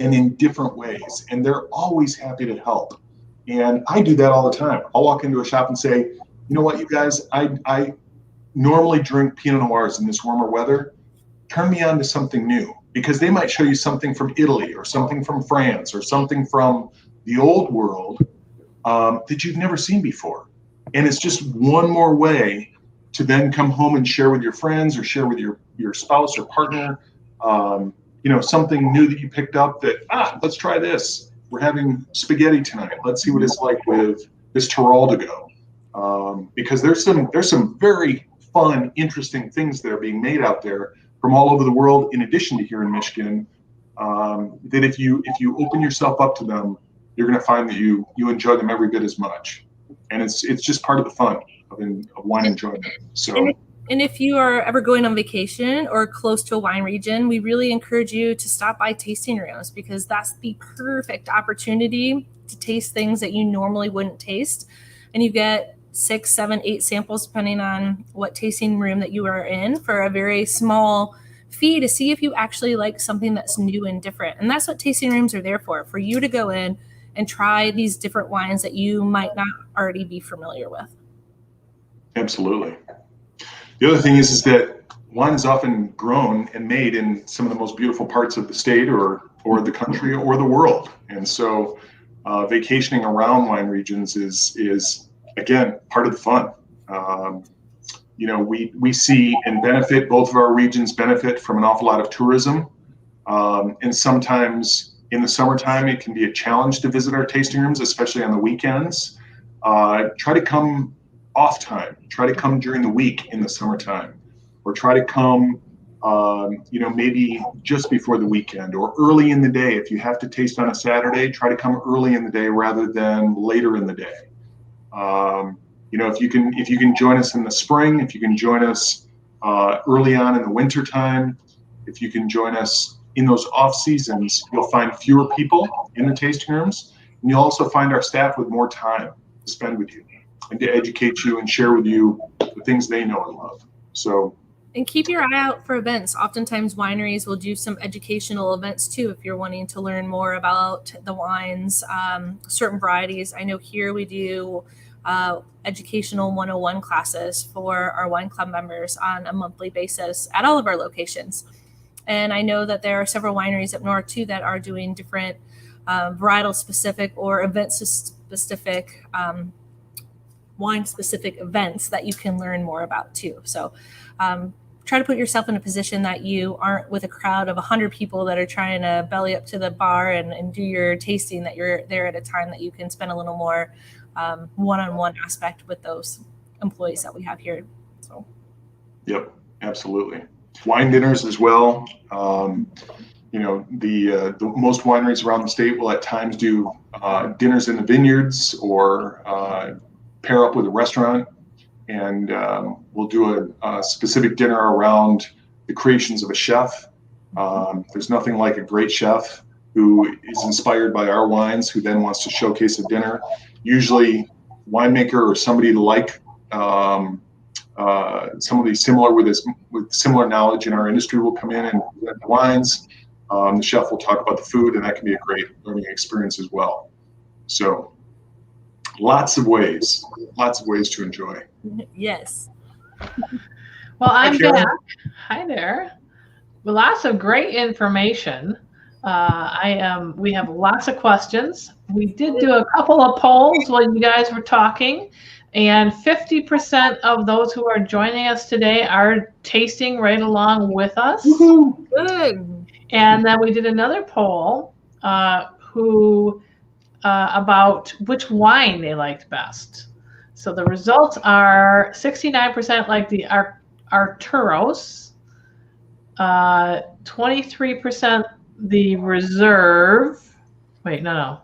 and in different ways. And they're always happy to help. And I do that all the time. I'll walk into a shop and say, you know what, you guys, I normally drink Pinot Noirs in this warmer weather. Turn me on to something new, because they might show you something from Italy or something from France or something from the old world that you've never seen before. And it's just one more way to then come home and share with your friends or share with your spouse or partner, something new that you picked up that, let's try this. We're having spaghetti tonight. Let's see what it's like with this Tyrol to go. Because there's some very fun, interesting things that are being made out there from all over the world, in addition to here in Michigan, that if you open yourself up to them, you're going to find that you enjoy them every bit as much. And it's just part of the fun of wine enjoyment. So. And if you are ever going on vacation or close to a wine region, we really encourage you to stop by tasting rooms, because that's the perfect opportunity to taste things that you normally wouldn't taste. And you get 6, 7, 8 samples, depending on what tasting room that you are in, for a very small fee, to see if you actually like something that's new and different. And that's what tasting rooms are there for you to go in and try these different wines that you might not already be familiar with. Absolutely. The other thing is that wine is often grown and made in some of the most beautiful parts of the state or the country or the world. And so vacationing around wine regions is again, part of the fun. We see and benefit, both of our regions benefit from an awful lot of tourism. And sometimes in the summertime, it can be a challenge to visit our tasting rooms, especially on the weekends. Try to come off time. Try to come during the week in the summertime, or try to come, maybe just before the weekend or early in the day. If you have to taste on a Saturday, try to come early in the day rather than later in the day. If you can join us in the spring, if you can join us early on in the winter time, if you can join us in those off seasons, you'll find fewer people in the tasting rooms, and you'll also find our staff with more time to spend with you and to educate you and share with you the things they know and love. And keep your eye out for events. Oftentimes wineries will do some educational events too, if you're wanting to learn more about the wines, certain varieties. I know here we do educational 101 classes for our wine club members on a monthly basis at all of our locations. And I know that there are several wineries up north too that are doing different varietal specific or event specific wine specific events that you can learn more about too. So try to put yourself in a position that you aren't with a crowd of 100 people that are trying to belly up to the bar and do your tasting, that you're there at a time that you can spend a little more one-on-one aspect with those employees that we have here. So. Yep, absolutely. Wine dinners as well. The most wineries around the state will at times do dinners in the vineyards or pair up with a restaurant, and we'll do a specific dinner around the creations of a chef. There's nothing like a great chef who is inspired by our wines, who then wants to showcase a dinner. Usually winemaker or somebody like somebody similar with similar knowledge in our industry will come in and present the wines. The chef will talk about the food, and that can be a great learning experience as well. So lots of ways to enjoy. Yes. Well, I'm Hi, Karen. back. Hi there. Well, lots of great information. We have lots of questions. We did do a couple of polls while you guys were talking, and 50% of those who are joining us today are tasting right along with us. Woo-hoo. Good. And then we did another poll about which wine they liked best. So the results are 69% like the Arturos, 23% the Reserve. Wait, no.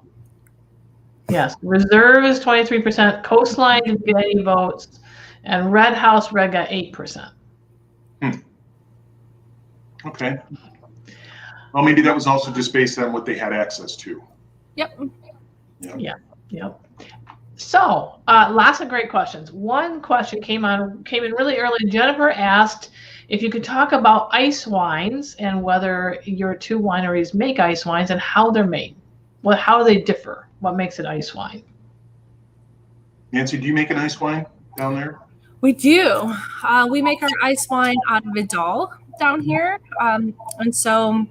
Yes, Reserve is 23%, Coastline did get 80 votes, and Red House Red got 8%. Okay. Well, maybe that was also just based on what they had access to. Yep. Yep. So, lots of great questions. One question came in really early. Jennifer asked if you could talk about ice wines and whether your two wineries make ice wines and how they're made. Well, how do they differ? What makes it ice wine? Nancy, do you make an ice wine down there? We do. We make our ice wine out of Vidal down here. And so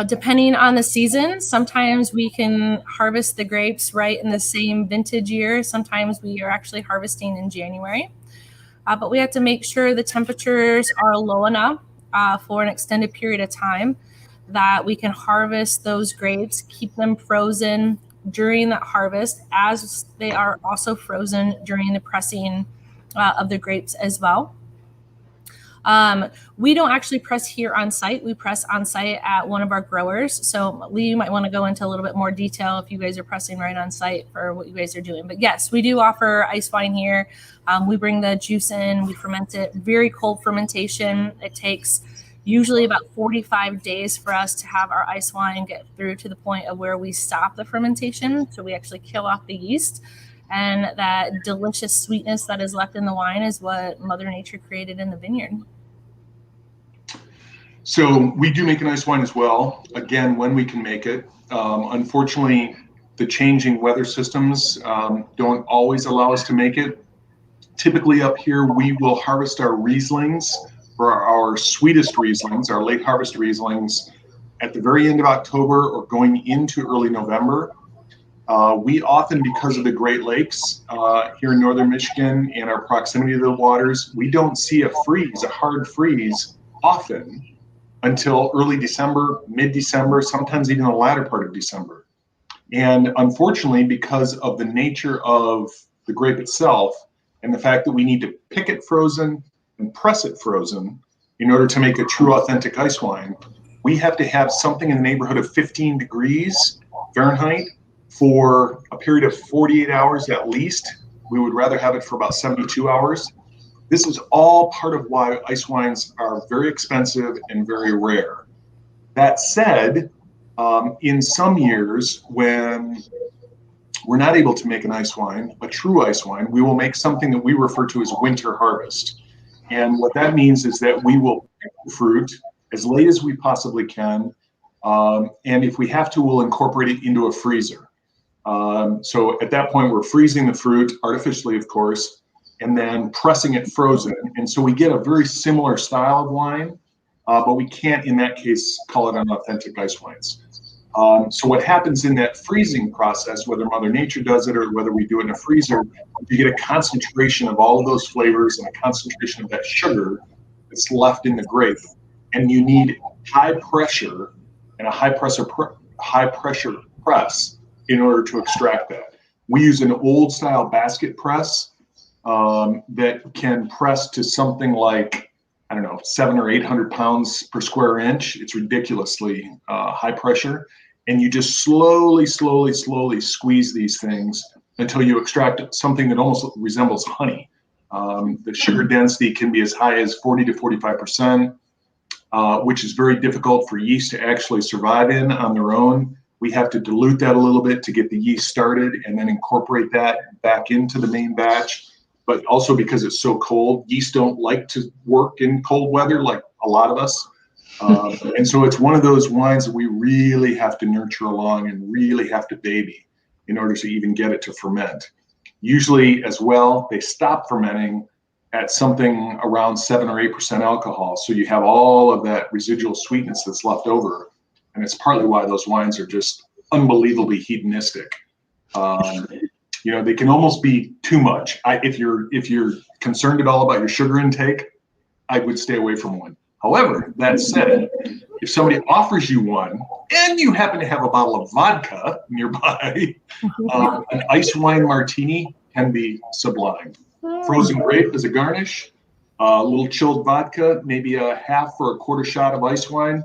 depending on the season, sometimes we can harvest the grapes right in the same vintage year. Sometimes we are actually harvesting in January. But we have to make sure the temperatures are low enough for an extended period of time that we can harvest those grapes, keep them frozen during that harvest, as they are also frozen during the pressing of the grapes as well. We don't actually press here on site. We press on site at one of our growers. So Lee, you might want to go into a little bit more detail if you guys are pressing right on site for what you guys are doing. But yes, we do offer ice wine here. We bring the juice in, we ferment it, very cold fermentation. It takes usually about 45 days for us to have our ice wine get through to the point of where we stop the fermentation. So we actually kill off the yeast. And that delicious sweetness that is left in the wine is what Mother Nature created in the vineyard. So we do make an ice wine as well, again, when we can make it. Unfortunately, the changing weather systems don't always allow us to make it. Typically up here, we will harvest our Rieslings, or our sweetest Rieslings, our late harvest Rieslings, at the very end of October or going into early November. We often, because of the Great Lakes here in northern Michigan and our proximity to the waters, we don't see a hard freeze often until early December, mid-December, sometimes even the latter part of December. And unfortunately, because of the nature of the grape itself and the fact that we need to pick it frozen and press it frozen in order to make a true authentic ice wine, we have to have something in the neighborhood of 15 degrees Fahrenheit for a period of 48 hours at least. We would rather have it for about 72 hours. This is all part of why ice wines are very expensive and very rare. That said, in some years when we're not able to make an ice wine, a true ice wine, we will make something that we refer to as winter harvest. And what that means is that we will pick the fruit as late as we possibly can. And if we have to, we'll incorporate it into a freezer. So at that point, we're freezing the fruit, artificially, of course, and then pressing it frozen. And so we get a very similar style of wine, but we can't, in that case, call it an authentic ice wines. So what happens in that freezing process, whether Mother Nature does it or whether we do it in a freezer, you get a concentration of all of those flavors and a concentration of that sugar that's left in the grape. And you need high pressure and a high pressure press in order to extract that. We use an old style basket press that can press to something like, I don't know, 700 or 800 pounds per square inch. It's ridiculously high pressure. And you just slowly squeeze these things until you extract something that almost resembles honey. The sugar density can be as high as 40 to 45%, which is very difficult for yeast to actually survive in on their own. We have to dilute that a little bit to get the yeast started and then incorporate that back into the main batch. but also because it's so cold. Yeast don't like to work in cold weather like a lot of us. And so it's one of those wines that we really have to nurture along and really have to baby in order to even get it to ferment. Usually as well, they stop fermenting at something around 7 or 8% alcohol. So you have all of that residual sweetness that's left over. And it's partly why those wines are just unbelievably hedonistic. They can almost be too much. If you're concerned at all about your sugar intake, I would stay away from one. However, that said, if somebody offers you one and you happen to have a bottle of vodka nearby, an ice wine martini can be sublime. Frozen grape as a garnish, a little chilled vodka, maybe a half or a quarter shot of ice wine,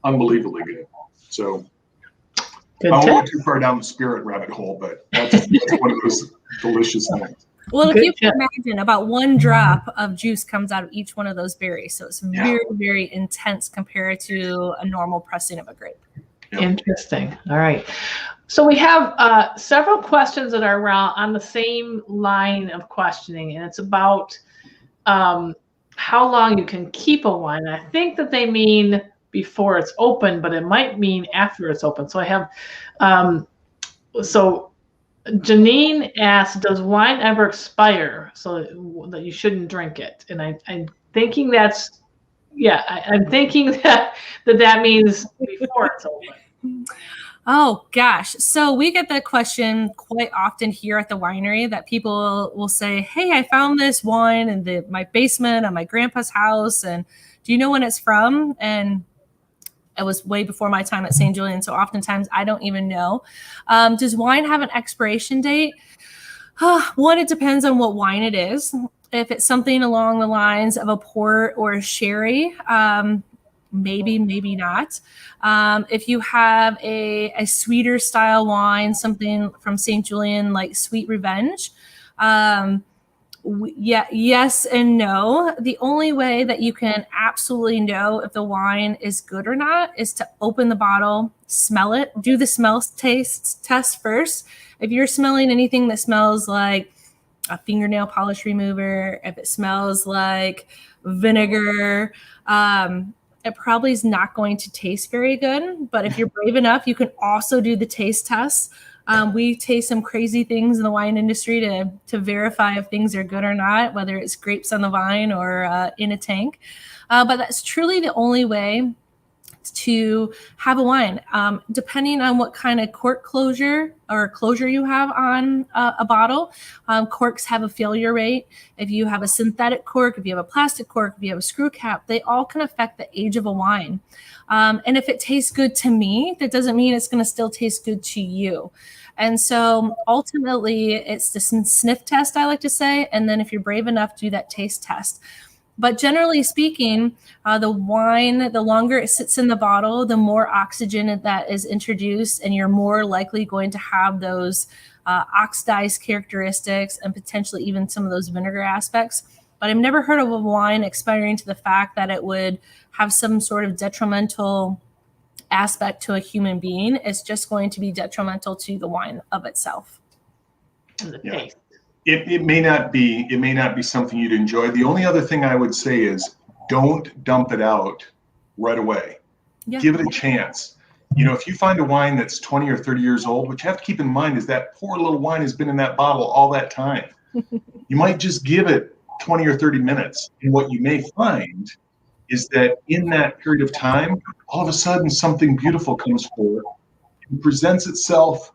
unbelievably good. So Good I won't tip. go too far down the spirit rabbit hole, but that's one of those delicious things. Well, if Good you can tip. imagine, about 1 drop of juice comes out of each one of those berries. So it's very, very intense compared to a normal pressing of a grape. Yeah. Interesting. All right. So we have several questions that are around on the same line of questioning, and it's about how long you can keep a wine. I think that they mean before it's open, but it might mean after it's open. So I have, so Janine asked, does wine ever expire so that you shouldn't drink it? And I'm thinking that's, I'm thinking that means before it's open. Oh gosh. So we get that question quite often here at the winery, that people will say, hey, I found this wine in my basement of my grandpa's house. And do you know when it's from? And it was way before my time at St. Julian. So oftentimes I don't even know. Does wine have an expiration date? One, it depends on what wine it is. If it's something along the lines of a port or a sherry, maybe, maybe not. If you have a sweeter style wine, something from St. Julian like Sweet Revenge, yes and no. The only way that you can absolutely know if the wine is good or not is to open the bottle, smell it, do the smell taste test first. If you're smelling anything that smells like a fingernail polish remover, if it smells like vinegar, it probably is not going to taste very good. But if you're brave enough, you can also do the taste test. We taste some crazy things in the wine industry to verify if things are good or not, whether it's grapes on the vine or in a tank. But that's truly the only way to have a wine. Depending on what kind of cork closure or closure you have on a bottle, corks have a failure rate. If you have a synthetic cork, if you have a plastic cork, if you have a screw cap, they all can affect the age of a wine. And if it tastes good to me, that doesn't mean it's going to still taste good to you. And so ultimately, it's the sniff test, I like to say. And then if you're brave enough, do that taste test. But generally speaking, the wine, the longer it sits in the bottle, the more oxygen that is introduced, and you're more likely going to have those oxidized characteristics and potentially even some of those vinegar aspects. But I've never heard of a wine expiring to the fact that it would have some sort of detrimental aspect to a human being. It's just going to be detrimental to the wine of itself. And the taste. It may not be something you'd enjoy. The only other thing I would say is don't dump it out right away. Yeah. Give it a chance. If you find a wine that's 20 or 30 years old, what you have to keep in mind is that poor little wine has been in that bottle all that time. You might just give it 20 or 30 minutes. And what you may find is that in that period of time, all of a sudden something beautiful comes forward and presents itself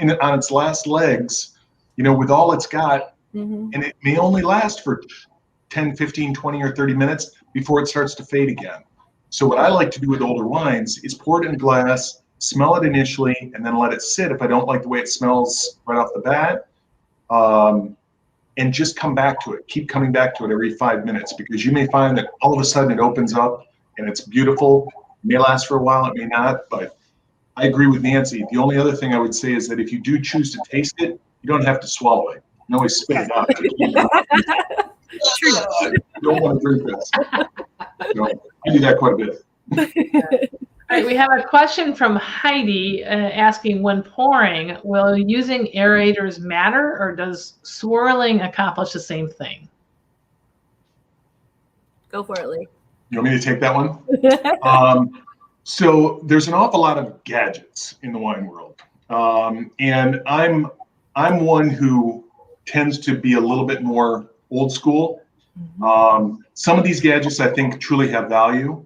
on its last legs, with all it's got, and it may only last for 10, 15, 20, or 30 minutes before it starts to fade again. So what I like to do with older wines is pour it in a glass, smell it initially, and then let it sit if I don't like the way it smells right off the bat, and just come back to it. Keep coming back to it every 5 minutes, because you may find that all of a sudden it opens up and it's beautiful. It may last for a while, it may not, but I agree with Nancy. The only other thing I would say is that if you do choose to taste it, you don't have to swallow it. You can always spit it out. You don't want to drink this. I do that quite a bit. All right, we have a question from Heidi asking, when pouring, will using aerators matter, or does swirling accomplish the same thing? Go for it, Lee. You want me to take that one? So there's an awful lot of gadgets in the wine world. And I'm one who tends to be a little bit more old school. Some of these gadgets I think truly have value.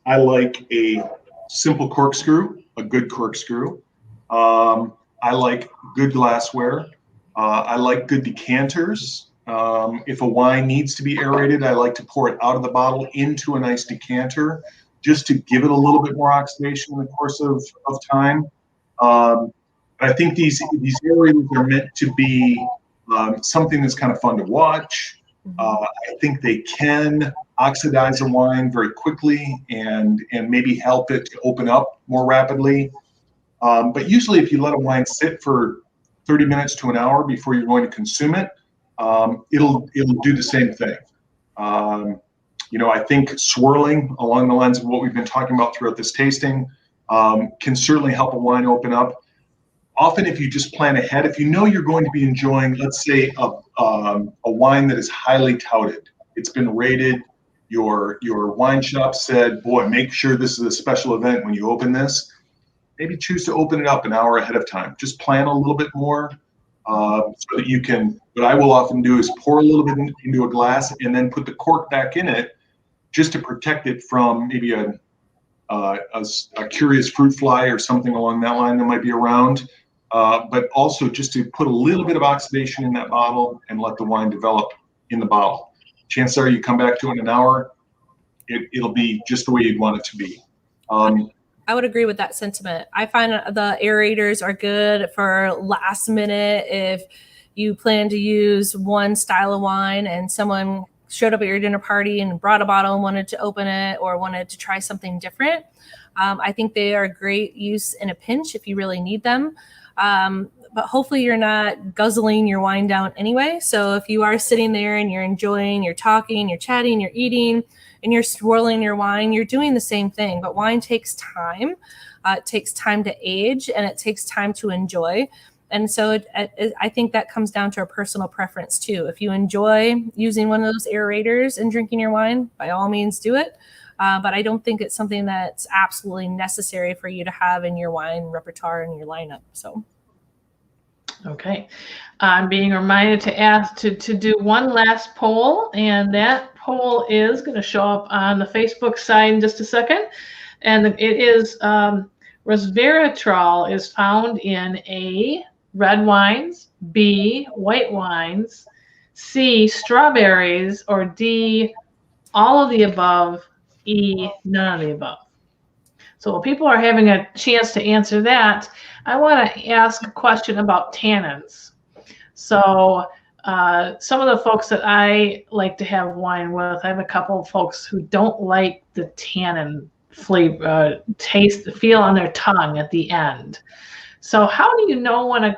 I like a simple corkscrew, a good corkscrew. I like good glassware. I like good decanters. If a wine needs to be aerated, I like to pour it out of the bottle into a nice decanter just to give it a little bit more oxidation in the course of time. I think these aerators are meant to be something that's kind of fun to watch. I think they can oxidize a wine very quickly and maybe help it to open up more rapidly. But usually if you let a wine sit for 30 minutes to an hour before you're going to consume it, it'll do the same thing. I think swirling along the lines of what we've been talking about throughout this tasting can certainly help a wine open up. Often if you just plan ahead, if you know you're going to be enjoying, let's say, a wine that is highly touted, it's been rated, your wine shop said, boy, make sure this is a special event when you open this, maybe choose to open it up an hour ahead of time. Just plan a little bit more so that you can, what I will often do is pour a little bit into a glass and then put the cork back in it just to protect it from maybe a curious fruit fly or something along that line that might be around. But also just to put a little bit of oxidation in that bottle and let the wine develop in the bottle. Chances are you come back to it in an hour, it'll be just the way you'd want it to be. I would agree with that sentiment. I find the aerators are good for last minute if you plan to use one style of wine and someone showed up at your dinner party and brought a bottle and wanted to open it or wanted to try something different. I think they are a great use in a pinch if you really need them. But hopefully you're not guzzling your wine down anyway. So if you are sitting there and you're enjoying, you're talking, you're chatting, you're eating, and you're swirling your wine, you're doing the same thing. But wine takes time. It takes time to age and it takes time to enjoy. And so I think that comes down to a personal preference too. If you enjoy using one of those aerators and drinking your wine, by all means do it. But I don't think it's something that's absolutely necessary for you to have in your wine repertoire and your lineup. So. Okay. I'm being reminded to ask to do one last poll, and that poll is going to show up on the Facebook side in just a second. And it is resveratrol is found in A, red wines, B, white wines, C, strawberries, or D, all of the above, E, none of the above. So while people are having a chance to answer that, I want to ask a question about tannins. So some of the folks that I like to have wine with, I have a couple of folks who don't like the tannin flavor, feel on their tongue at the end. So how do you know when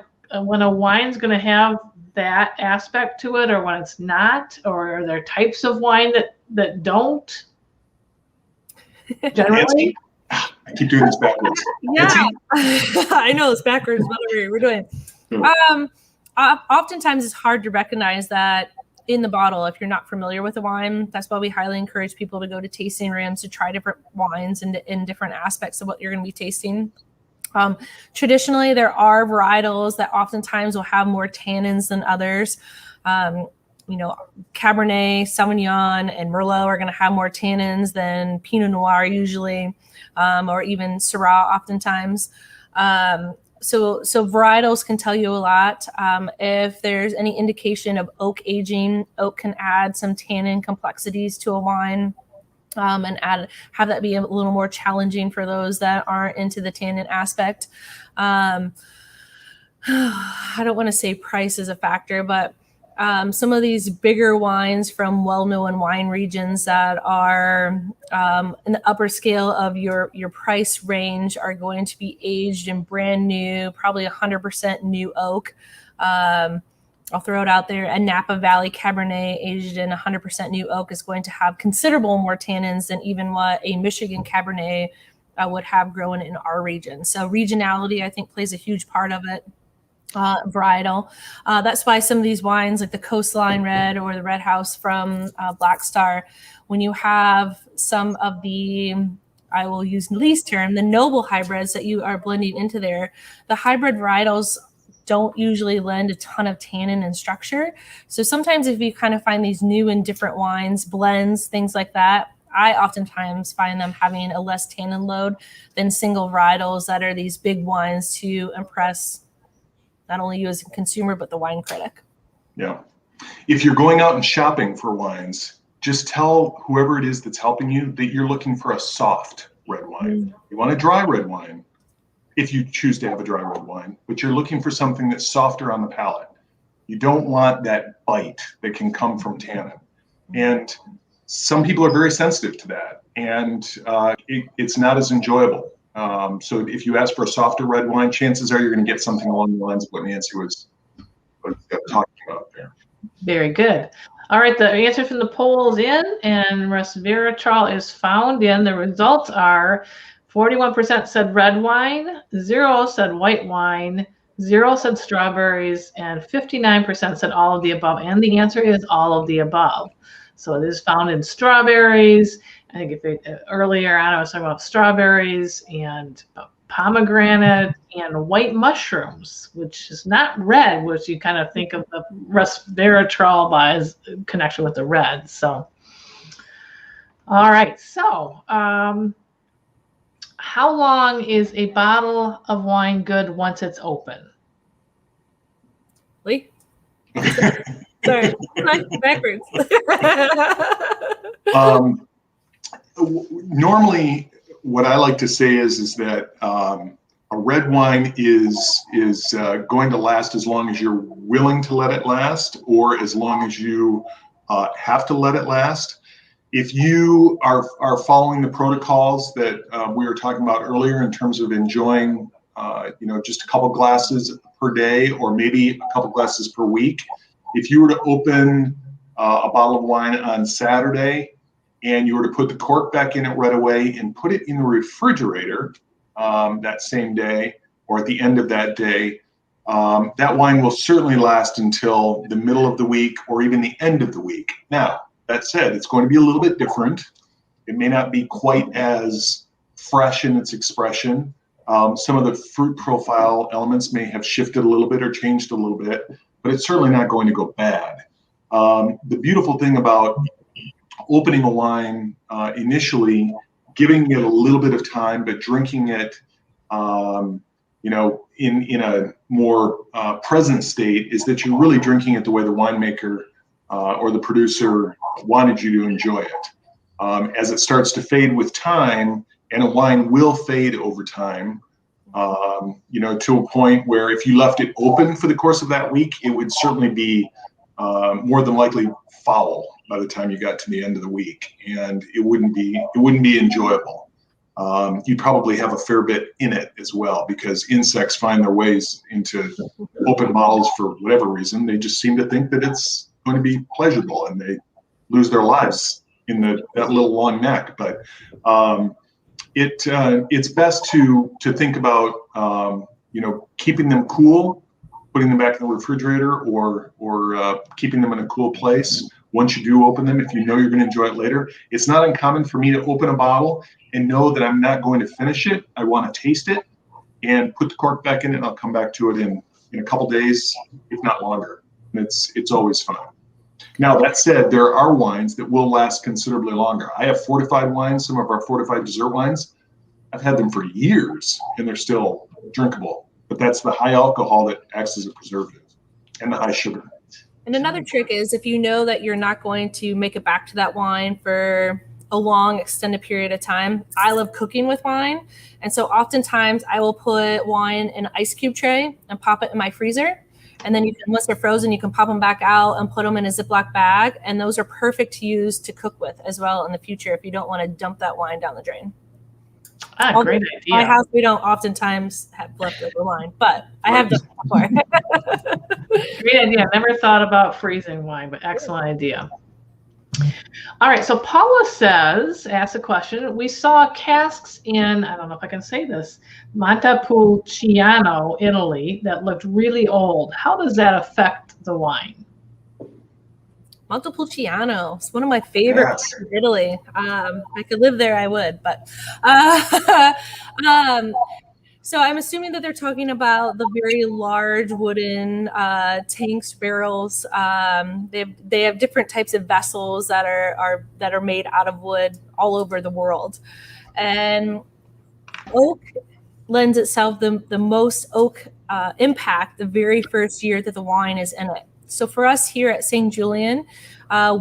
a wine's going to have that aspect to it, or when it's not, or are there types of wine that don't? Generally. I keep doing this backwards. Yeah, I know it's backwards. Whatever we're doing. Oftentimes it's hard to recognize that in the bottle if you're not familiar with the wine. That's why we highly encourage people to go to tasting rooms to try different wines and in different aspects of what you're going to be tasting. Traditionally, there are varietals that oftentimes will have more tannins than others. Cabernet, Sauvignon, and Merlot are going to have more tannins than Pinot Noir usually, or even Syrah oftentimes. So varietals can tell you a lot. If there's any indication of oak aging, oak can add some tannin complexities to a wine. And have that be a little more challenging for those that aren't into the tannin aspect. I don't want to say price is a factor, but some of these bigger wines from well-known wine regions that are in the upper scale of your price range are going to be aged in brand new, probably 100% new oak. I'll throw it out there. A Napa Valley Cabernet aged in 100% new oak is going to have considerable more tannins than even what a Michigan Cabernet would have grown in our region. So regionality, I think, plays a huge part of it. Varietal. That's why some of these wines like the Coastline Red or the Red House from Black Star, when you have some of the, I will use Lee's term, the noble hybrids that you are blending into there, the hybrid varietals don't usually lend a ton of tannin and structure. So sometimes if you kind of find these new and different wines, blends, things like that, I oftentimes find them having a less tannin load than single varietals that are these big wines to impress not only you as a consumer, but the wine critic. Yeah. If you're going out and shopping for wines, just tell whoever it is that's helping you that you're looking for a soft red wine. You want a dry red wine if you choose to have a dry red wine, but you're looking for something that's softer on the palate. You don't want that bite that can come from tannin. And some people are very sensitive to that, and it's not as enjoyable. So if you ask for a softer red wine, chances are you're going to get something along the lines of what Nancy was talking about there. Very good. All right, the answer from the poll is in, and resveratrol is found in. The results are 41% said red wine, 0 said white wine, 0 said strawberries, and 59% said all of the above. And the answer is all of the above. So it is found in strawberries. I think earlier on I was talking about strawberries and pomegranate and white mushrooms, which is not red, which you kind of think of the resveratrol by as connection with the red. So, all right. So, how long is a bottle of wine good once it's open? Lee? Sorry, backwards. Normally, what I like to say is that a red wine is going to last as long as you're willing to let it last, or as long as you have to let it last. If you are following the protocols that we were talking about earlier in terms of enjoying, just a couple glasses per day, or maybe a couple glasses per week, if you were to open a bottle of wine on Saturday and you were to put the cork back in it right away and put it in the refrigerator that same day or at the end of that day, that wine will certainly last until the middle of the week or even the end of the week. Now, that said, it's going to be a little bit different. It may not be quite as fresh in its expression. Some of the fruit profile elements may have shifted a little bit or changed a little bit, but it's certainly not going to go bad. The beautiful thing about opening a wine initially, giving it a little bit of time, but drinking it, in a more present state, is that you're really drinking it the way the winemaker or the producer wanted you to enjoy it. As it starts to fade with time, and a wine will fade over time, to a point where if you left it open for the course of that week, it would certainly be more than likely foul by the time you got to the end of the week, and it wouldn't be enjoyable. You'd probably have a fair bit in it as well, because insects find their ways into open bottles for whatever reason. They just seem to think that it's going to be pleasurable, and they lose their lives in that little long neck. But it's best to think about keeping them cool, putting them back in the refrigerator, or keeping them in a cool place once you do open them, if you know you're going to enjoy it later. It's not uncommon for me to open a bottle and know that I'm not going to finish it. I want to taste it and put the cork back in it, and I'll come back to it in a couple days, if not longer. And it's always fun. Now, that said, there are wines that will last considerably longer. I have fortified wines, some of our fortified dessert wines. I've had them for years, and they're still drinkable. But that's the high alcohol that acts as a preservative, and the high sugar. And another trick is, if you know that you're not going to make it back to that wine for a long extended period of time. I love cooking with wine. And so oftentimes I will put wine in an ice cube tray and pop it in my freezer. And then once they're frozen, you can pop them back out and put them in a Ziploc bag. And those are perfect to use to cook with as well in the future if you don't want to dump that wine down the drain. Ah, great My idea. house, we don't oftentimes have leftover wine, but I have done it before. Great idea. Never thought about freezing wine, but excellent idea. All right, so Paula asks a question. We saw casks in, I don't know if I can say this, Montepulciano, Italy, that looked really old. How does that affect the wine? Montepulciano. It's one of my favorite Yes. places in Italy. I could live there, I would. But so I'm assuming that they're talking about the very large wooden tanks, barrels. They have different types of vessels that are made out of wood all over the world, and oak lends itself the most oak impact the very first year that the wine is in it. So for us here at St. Julien,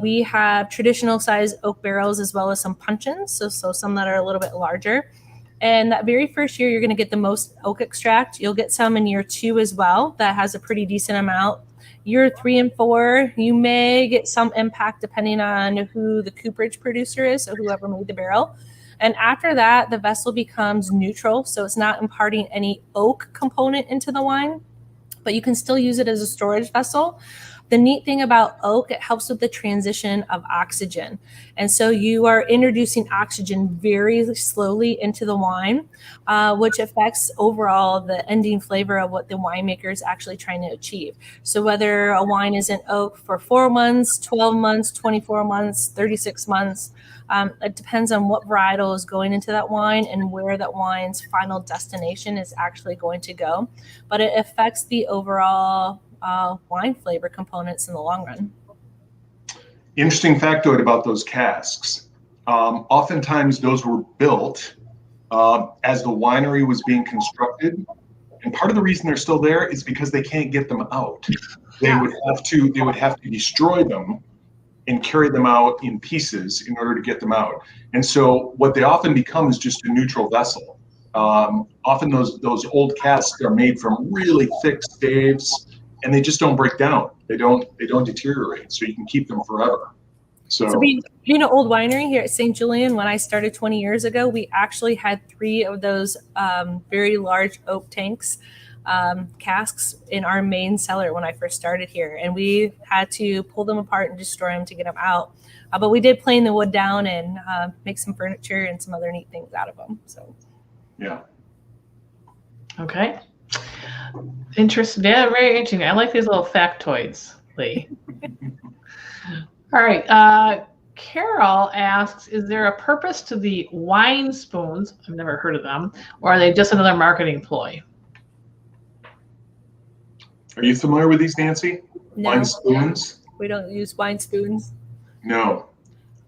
we have traditional size oak barrels as well as some puncheons, so some that are a little bit larger. And that very first year, you're going to get the most oak extract. You'll get some in year 2 as well. That has a pretty decent amount. Year 3 and 4, you may get some impact depending on who the cooperage producer is, so whoever made the barrel. And after that, the vessel becomes neutral, so it's not imparting any oak component into the wine, but you can still use it as a storage vessel. The neat thing about oak, it helps with the transition of oxygen. And so you are introducing oxygen very slowly into the wine, which affects overall the ending flavor of what the winemaker is actually trying to achieve. So whether a wine is in oak for 4 months, 12 months, 24 months, 36 months, it depends on what varietal is going into that wine and where that wine's final destination is actually going to go. But it affects the overall wine flavor components in the long run. Interesting factoid about those casks. Oftentimes those were built as the winery was being constructed. And part of the reason they're still there is because they can't get them out. They would have to destroy them and carry them out in pieces in order to get them out. And so what they often become is just a neutral vessel. Often those old casks are made from really thick staves, and they just don't break down. They don't deteriorate, so you can keep them forever. So being an old winery here at St. Julien, when I started 20 years ago, we actually had 3 of those very large oak tanks, casks in our main cellar when I first started here. And we had to pull them apart and destroy them to get them out. But we did plane the wood down and make some furniture and some other neat things out of them. So, yeah. Okay. Interesting. Yeah, very interesting. I like these little factoids, Lee. All right. Carol asks, is there a purpose to the wine spoons? I've never heard of them. Or are they just another marketing ploy? Are you familiar with these, Nancy? No. Wine spoons? We don't use wine spoons. No.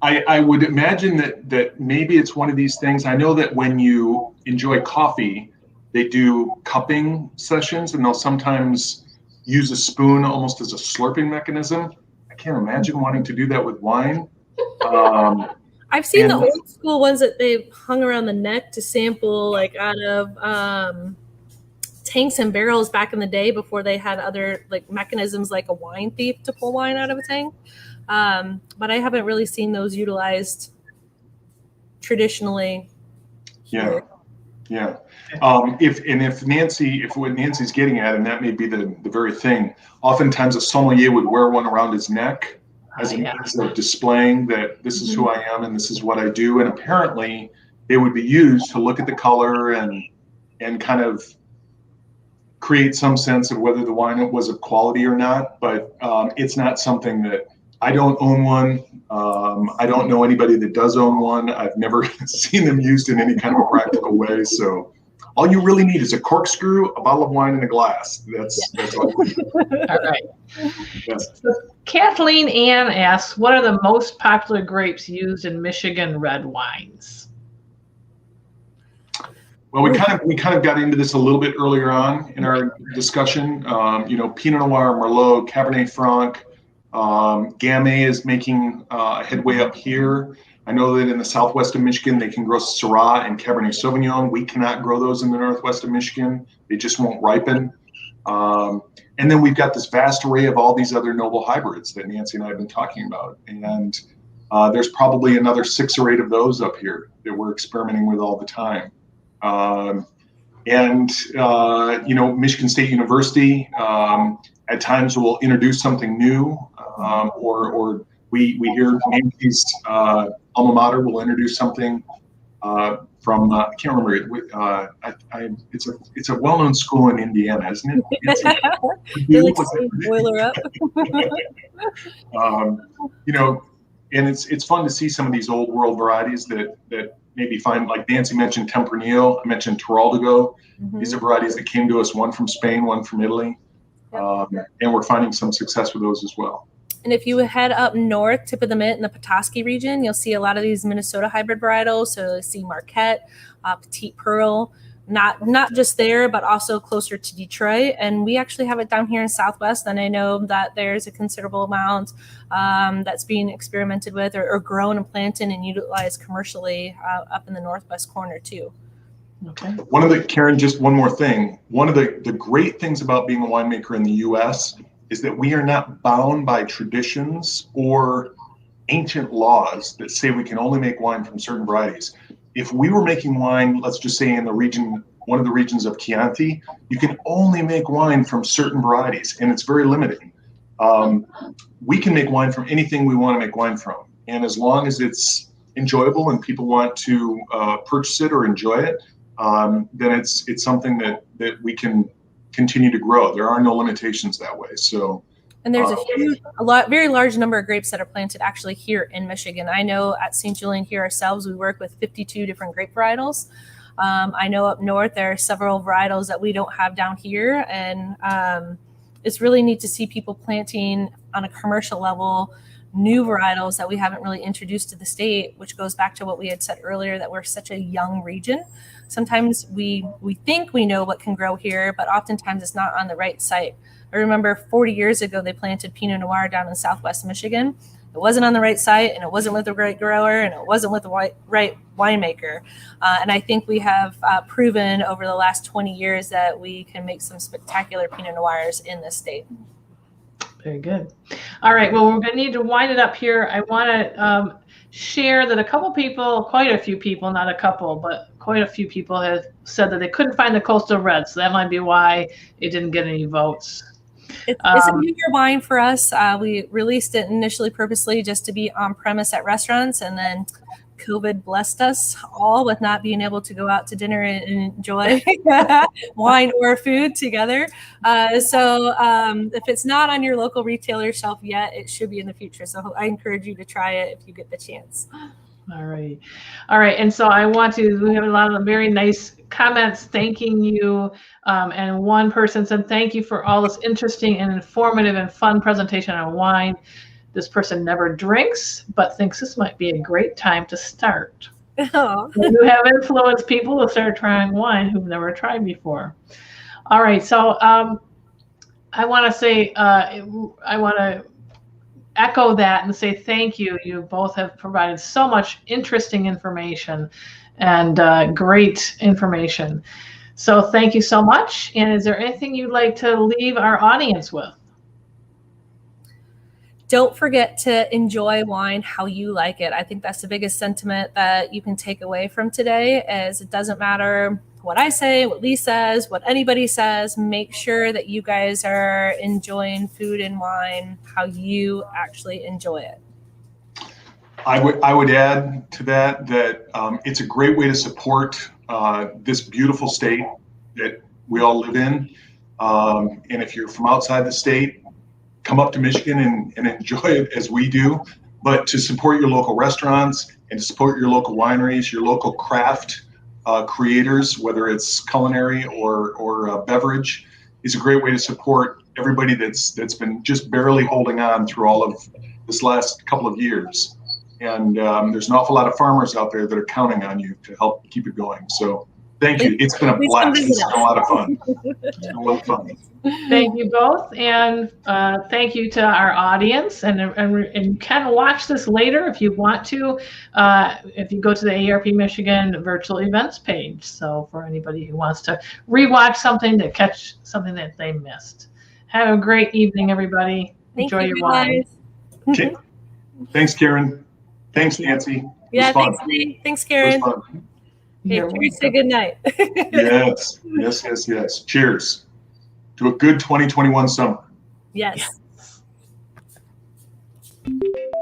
I would imagine that maybe it's one of these things. I know that when you enjoy coffee, they do cupping sessions, and they'll sometimes use a spoon almost as a slurping mechanism. I can't imagine wanting to do that with wine. I've seen the old school ones that they've hung around the neck to sample, like out of tanks and barrels back in the day before they had other like mechanisms like a wine thief to pull wine out of a tank. But I haven't really seen those utilized traditionally. Yeah. Yeah. If what Nancy's getting at, and that may be the very thing, oftentimes a sommelier would wear one around his neck as a means of displaying that this is who I am and this is what I do. And apparently they would be used to look at the color and kind of create some sense of whether the wine was of quality or not. But it's not something that I don't own one. I don't know anybody that does own one. I've never seen them used in any kind of a practical way. So all you really need is a corkscrew, a bottle of wine, and a glass. That's all you need. All right. Yes. So Kathleen Ann asks, what are the most popular grapes used in Michigan red wines? Well, we kind of got into this a little bit earlier on in our discussion. Pinot Noir, Merlot, Cabernet Franc, Gamay is making headway up here. I know that in the southwest of Michigan, they can grow Syrah and Cabernet Sauvignon. We cannot grow those in the northwest of Michigan. They just won't ripen. And then we've got this vast array of all these other noble hybrids that Nancy and I have been talking about. And there's probably another 6 or 8 of those up here that we're experimenting with all the time. Michigan State University at times will introduce something new, or we hear Nancy's alma mater will introduce something from I can't remember. It's a well-known school in Indiana, isn't it? Boiler up. And it's fun to see some of these old world varieties that maybe find, like Nancy mentioned Tempranillo, I mentioned Teraldigo. Mm-hmm. These are varieties that came to us, one from Spain, one from Italy. Yep. And we're finding some success with those as well. And if you head up north, tip of the Mitt in the Petoskey region, you'll see a lot of these Minnesota hybrid varietals. So you'll see Marquette, Petite Pearl, not just there, but also closer to Detroit. And we actually have it down here in Southwest. And I know that there's a considerable amount that's being experimented with or grown and planted and utilized commercially up in the Northwest corner too. Okay. Karen, just one more thing. One of the great things about being a winemaker in the U.S. is that we are not bound by traditions or ancient laws that say we can only make wine from certain varieties. If we were making wine, let's just say in the region, one of the regions of Chianti, you can only make wine from certain varieties, and it's very limiting. We can make wine from anything we want to make wine from, and as long as it's enjoyable and people want to purchase it or enjoy it, then it's something that we can continue to grow. There are no limitations that way. So, and there's very large number of grapes that are planted actually here in Michigan. I know at St. Julien here ourselves, we work with 52 different grape varietals. I know up north there are several varietals that we don't have down here, and it's really neat to see people planting on a commercial level new varietals that we haven't really introduced to the state, which goes back to what we had said earlier, that we're such a young region. Sometimes we think we know what can grow here, but oftentimes it's not on the right site. I remember 40 years ago, they planted Pinot Noir down in Southwest Michigan. It wasn't on the right site, and it wasn't with the right grower, and it wasn't with the right winemaker. And I think we have proven over the last 20 years that we can make some spectacular Pinot Noirs in this state. Very good. All right. Well, we're going to need to wind it up here. I want to share that quite a few people, not a couple, but quite a few people have said that they couldn't find the Coastal Red. So that might be why it didn't get any votes. It's a New Year wine for us. We released it initially purposely just to be on premise at restaurants, and then COVID blessed us all with not being able to go out to dinner and enjoy wine or food together. So if it's not on your local retailer shelf yet, it should be in the future. So I encourage you to try it if you get the chance. All right. And so we have a lot of very nice comments thanking you. And one person said, thank you for all this interesting and informative and fun presentation on wine. This person never drinks, but thinks this might be a great time to start. Oh. You have influenced people to start trying wine who've never tried before. All right. So I want to echo that and say thank you. You both have provided so much interesting information and great information. So thank you so much. And is there anything you'd like to leave our audience with? Don't forget to enjoy wine how you like it. I think that's the biggest sentiment that you can take away from today, is it doesn't matter what I say, what Lee says, what anybody says. Make sure that you guys are enjoying food and wine how you actually enjoy it. I would add to that it's a great way to support this beautiful state that we all live in. And if you're from outside the state, come up to Michigan and enjoy it as we do. But to support your local restaurants and to support your local wineries, your local craft creators, whether it's culinary or beverage, is a great way to support everybody that's been just barely holding on through all of this last couple of years. And there's an awful lot of farmers out there that are counting on you to help keep it going. So thank you. It's been a blast. It's been a lot of fun. It's been a lot of fun. Thank you both, and thank you to our audience. And you can watch this later if you want to, if you go to the AARP Michigan virtual events page. So for anybody who wants to rewatch something to catch something that they missed. Have a great evening, everybody. Enjoy your wine. Okay. Thanks, Karen. Thanks, Nancy. Yeah, thanks, Lee. Thanks, Karen. Hey, You're cheers to good night. Yes, yes, yes, yes. Cheers to a good 2021 summer. Yes. welcome.